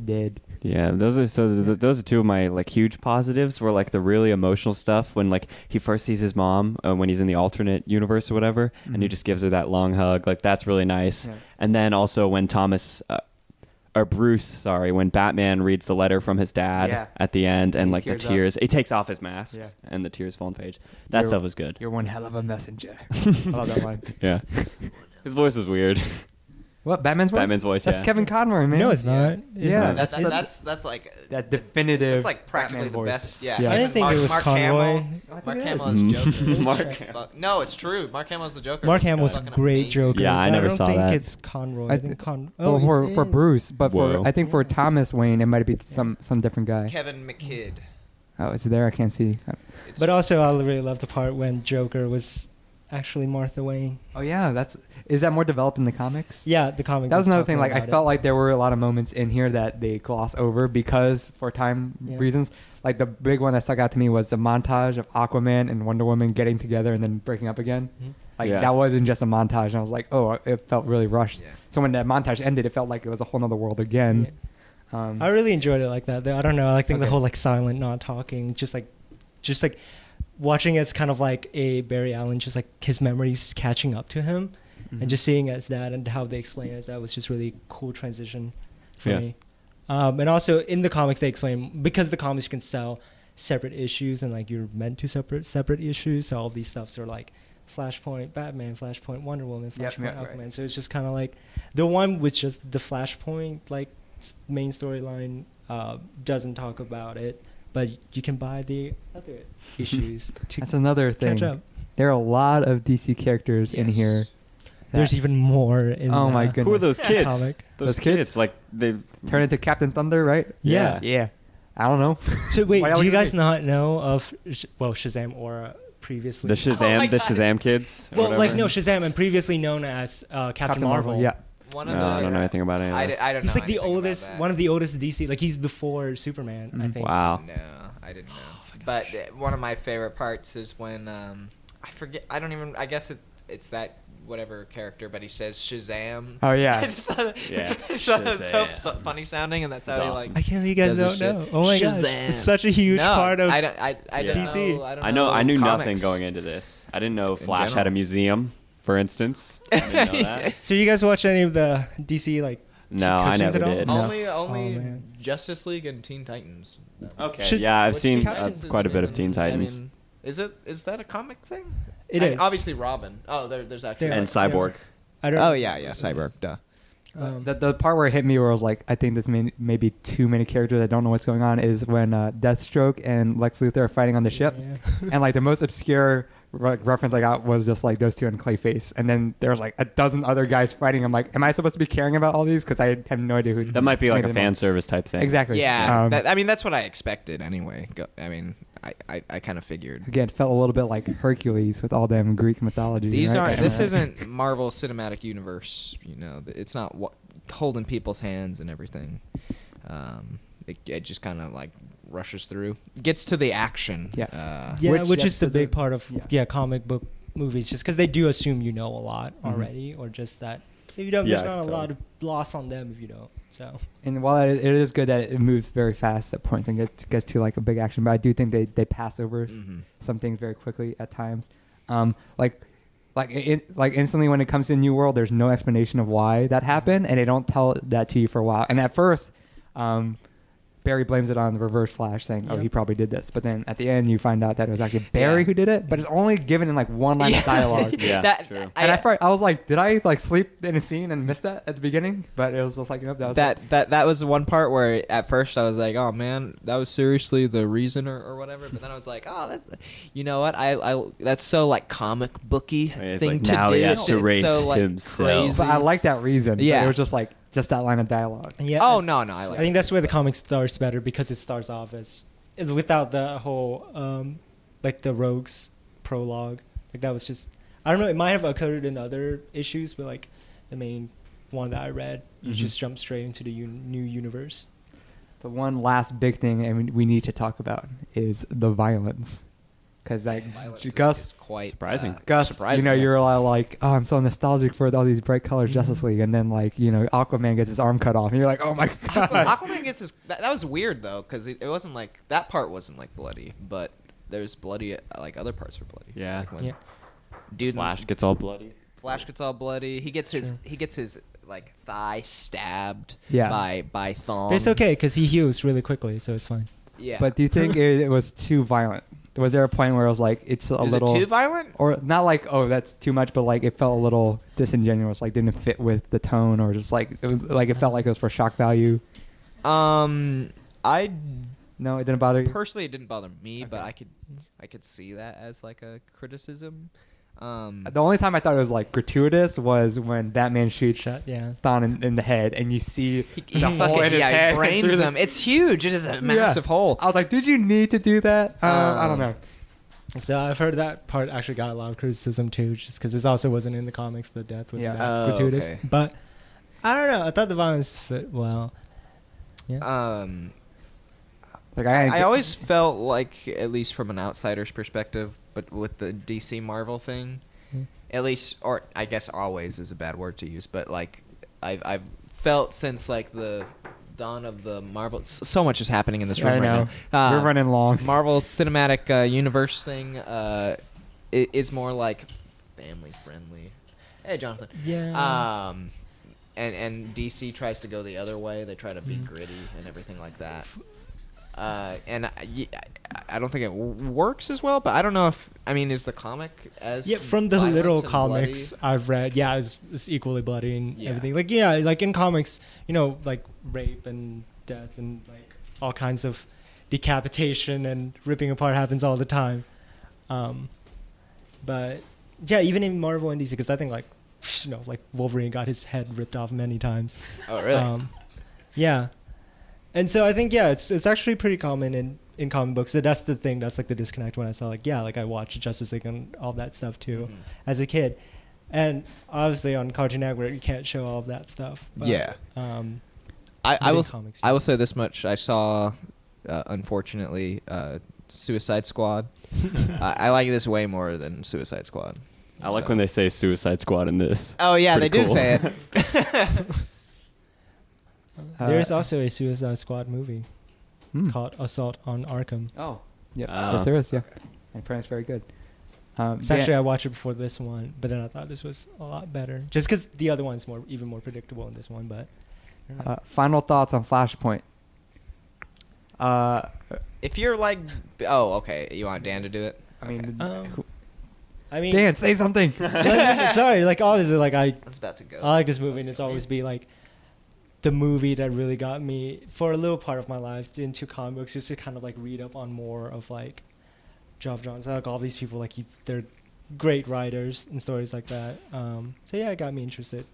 did. Yeah, those are two of my like huge positives. Were like the really emotional stuff when like he first sees his mom when he's in the alternate universe or whatever, and he just gives her that long hug. Like that's really nice. Yeah. And then also when when Batman reads the letter from his dad at the end, and He like the tears up. tears, he takes off his mask Yeah. and the tears fall on the page. That stuff was good. You're one hell of a messenger. I love that line. Yeah, his voice was weird. What, Batman's voice? Batman's voice, That's yeah. Kevin Conroy, man. No, it's not. It's Yeah. not. That's like That definitive it's like practically Batman the voice. best. Yeah, Yeah. I didn't think it was Mark Conroy. Hamill. I think Mark it Hamill is. as Joker. Mark No, it's true. Mark Hamill's the Joker. Mark Hamill was Fucking great amazing. Joker. Yeah, I but never don't saw think that. it's Conroy. I I think well, it for is. Bruce, but Whoa. I think for Thomas Wayne, it might be some different guy. Kevin McKidd. Oh, is it there? I can't see. It's But also, I really love the part when Joker was actually Martha Wayne. Oh yeah, is that more developed in the comics? Yeah, the comic. That was does another talk thing. more Like I about felt it. like there were a lot of moments in here that they gloss over because for time Yeah. reasons. Like the big one that stuck out to me was the montage of Aquaman and Wonder Woman getting together and then breaking up again. Mhm. Like Yeah. that wasn't just a montage, and I was like, oh, it felt really rushed. Yeah. So when that montage ended, it felt like it was a whole other world again. I really enjoyed it like that. I don't know. I think the Okay. whole like silent, not talking, just like watching it as kind of like a Barry Allen, just like his memories catching up to him, Mhm. and just seeing it as that and how they explain it as that was just really cool transition for Yeah. me. And also in the comics they explain, because the comics can sell separate issues and like you're meant to separate issues, so all of these stuffs are like Flashpoint, Batman, Flashpoint, Wonder Woman, Yep, Flashpoint, yeah, Aquaman. right. So it's just kind of like the one with just the Flashpoint like main storyline doesn't talk about it, but you can buy the other issues to That's another thing. catch up. There are a lot of DC characters in Yes. here. There's that even more in Oh my the goodness. Who are those kids? comic. Those Those kids? kids, like they turn into Captain Thunder, right? Yeah. Yeah. I don't know. So wait, Why y'all do you looking at guys me? not know of Shazam Aura previously? the Shazam, my the God. Shazam kids. or well, like whatever? no, Shazam, and previously known as Captain Marvel. Yeah. One No, of the. I don't know anything about any of I, this. I don't He's know like the anything about oldest, that. one of the oldest DC. Like he's before Superman, I Mhm. think. Wow. No, I didn't know. But one of my favorite parts is when I forget. I don't even. I guess it's that whatever character, but he says Shazam. Oh yeah. I just thought Yeah, it's so Shazam. so funny sounding, and that's It's how he awesome. like. I can't believe you guys Does don't this know. Oh my god, Shazam. it's such a huge No, part of I don't Yeah. DC. know. I know. I knew comics. nothing going into this. I didn't know In Flash had general. a museum, for instance. I didn't know that. So you guys watch any of the DC like? No, I cartoons never at all? did. No. Only Oh, man. Justice League and Teen Titans. Okay. Should- Yeah, I've Which seen Teen Titans quite a isn't bit of even- Teen Titans. I mean, is that a comic thing? It is. Obviously Robin. Oh, there's actually. There- and Cyborg. I don't. Oh yeah, Cyborg. Duh. The part where it hit me where I was like, I think this may be too many characters. I don't know what's going on. Is when Deathstroke and Lex Luthor are fighting on the ship, Yeah. and like the most obscure reference I got was just like those two and Clayface, and then there's like a dozen other guys fighting. I'm like, am I supposed to be caring about all these? Because I have no idea who. That might be like made a them fan all. service type thing. Exactly. Yeah, Um, I mean that's what I expected anyway. I kind of figured. Again, it felt a little bit like Hercules with all them Greek mythology. These right? aren't. This isn't Marvel Cinematic Universe. You know, it's not holding people's hands and everything. It just kind of like rushes through, gets to the action. Yeah. Yeah, which that's is the the- big part of yeah. comic book movies, just because they do assume you know a lot already, or just that if you don't, Yeah, there's not a totally. lot of loss on them if you don't. So And while it is good that it moves very fast at points and gets to like a big action, but I do think they pass over Mhm. some things very quickly at times. Like instantly when it comes to New World, there's no explanation of why that happened, and they don't tell that to you for a while. And at first, Barry blames it on the Reverse Flash, saying, "Oh, Yeah. he probably did this." But then at the end, you find out that it was actually Barry who did it. But it's only given in like one line of dialogue. Yeah, true. And I was like, did I like sleep in a scene and miss that at the beginning? But it was just like, nope, that was it. that was the one part where at first I was like, oh man, that was seriously the reason or whatever. But then I was like, oh, you know what? I that's so like comic booky It's thing like to now do. he has to It's raise so, like, himself. crazy. But I like that reason. But Yeah. it was just like that line of dialogue. yeah. Oh no, I like. I think that's where the comic starts better, because it starts off as without the whole like the Rogues prologue. Like that was just, I don't know, it might have occurred in other issues, but like the main one that I read, you just jump straight into the new universe. But one last big thing and we need to talk about is the violence. Because like Violence Gus, is quite Surprising. Gus, surprising, you know, yeah. you're a lot like, oh, I'm so nostalgic for all these bright colors Justice League, and then like, you know, Aquaman gets his arm cut off, and you're like, oh my god. Aquaman gets his. That was weird though, because it wasn't like that part wasn't like bloody, but there's bloody. Like other parts were bloody. Yeah. Like when Yeah. Dude, Flash gets all bloody. Flash gets all bloody. He gets True. his like thigh stabbed. Yeah. By Thong. But it's okay because he heals really quickly, so it's fine. Yeah. But do you think it was too violent? Was there a point where it was like, it's a is little, it too violent? or not like, oh, that's too much, but like it felt a little disingenuous, like didn't fit with the tone, or just like it felt like it was for shock value. I No, it didn't bother you. personally it didn't bother me, but Okay. I could see that as like a criticism. The only time I thought it was like gratuitous was when Batman shoots Yeah. Thawne in the head, and you see He the hole in his head. he brains through the- him. It's huge. It is a massive hole. I was like, did you need to do that? I don't know. So I've heard that part actually got a lot of criticism too, just because this also wasn't in the comics. The death was Yeah. that gratuitous, Okay. but I don't know. I thought the violence fit well. Yeah. Like I always felt like, at least from an outsider's perspective, but with the DC Marvel thing, at least, or I guess always is a bad word to use, but like I've felt since like the dawn of the Marvel, so much is happening in this room I know. right now. We're running long. Marvel Cinematic Universe thing is more like family friendly. Hey, Jonathan. Yeah. And DC tries to go the other way. They try to be gritty and everything like that. And I don't think it works as well. But I don't know if is the comic as from the violent little and comics bloody? I've read, it's equally bloody and Yeah. everything. Like in comics, like rape and death and like all kinds of decapitation and ripping apart happens all the time. But yeah, even in Marvel and DC, because I think like Wolverine got his head ripped off many times. Oh, really? Yeah. And so I think it's actually pretty common in comic books. So that's the thing. That's like the disconnect when I saw I watched Justice League and all that stuff too as a kid, and obviously on Cartoon Network you can't show all of that stuff. But, Yeah. I I will say this much. I saw, unfortunately, Suicide Squad. I like this way more than Suicide Squad. I like when they say Suicide Squad in this. Oh yeah, Pretty they do cool. say it. There's also a Suicide Squad movie Hmm. called Assault on Arkham. Oh, yeah. Oh. Yes, there is. Yeah, and apparently it's very good. It's actually I watched it before this one, but then I thought this was a lot better, just because the other one's even more predictable in this one. But I don't know. Final thoughts on Flashpoint. If you're like, oh, okay, you want Dan to do it? I mean, I mean, Dan, say something. sorry, like obviously, like I was about to go. like this movie, and it's always be like the movie that really got me for a little part of my life into comic books, just to kind of like read up on more of like Geoff Johns, like all these people, like they're great writers and stories like that. So yeah, it got me interested.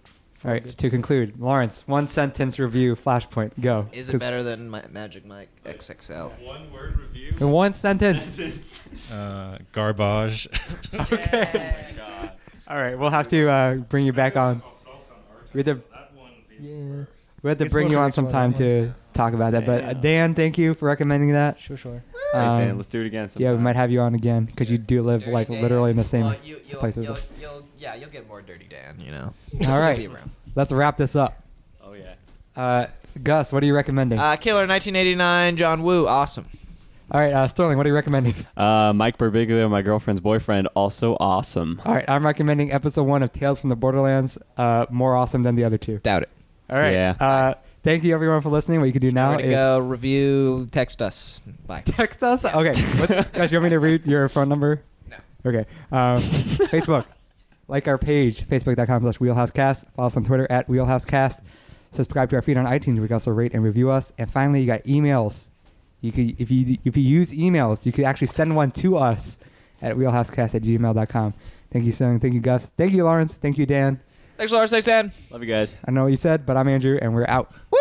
All right, to conclude, Lawrence, one sentence review Flashpoint. Go. Is it better than Magic Mike XXL? One word review. In one sentence. Garbage. Okay. All right, we'll have to bring you back on. We have to, we have to It's bring more you on predictable sometime than to talk about that. But Damn. Dan, thank you for recommending that. Sure. Nice, Dan. Let's do it again Yeah, sometime. we might have you on again because you do live Dirty like Dan. literally in the same Well, places. You'll get more Dirty Dan, you know. All right. He'll be around. Let's wrap this up. Oh, yeah. Gus, what are you recommending? Killer 1989, John Woo, awesome. All right, Sterling, what are you recommending? Mike Birbiglia, my girlfriend's boyfriend, also awesome. All right, I'm recommending episode 1 of Tales from the Borderlands. More awesome than the other two. Doubt it. All right. Yeah. Thank you, everyone, for listening. What you can do now Way to is go, review, text us. Bye. text us. Okay. Guys, you want me to read your phone number? No. Okay. Facebook. Like our page, facebook.com/wheelhousecast. Follow us on Twitter @wheelhousecast. Subscribe to our feed on iTunes. We can also rate and review us. And finally, you got emails. You could, if you use emails, you could actually send one to us at wheelhousecast@gmail.com. Thank you, Sterling. Thank you, Gus. Thank you, Lawrence. Thank you, Dan. Thanks, Lars. Thanks, Dan. Love you guys. I know what you said, but I'm Andrew, and we're out. Woo!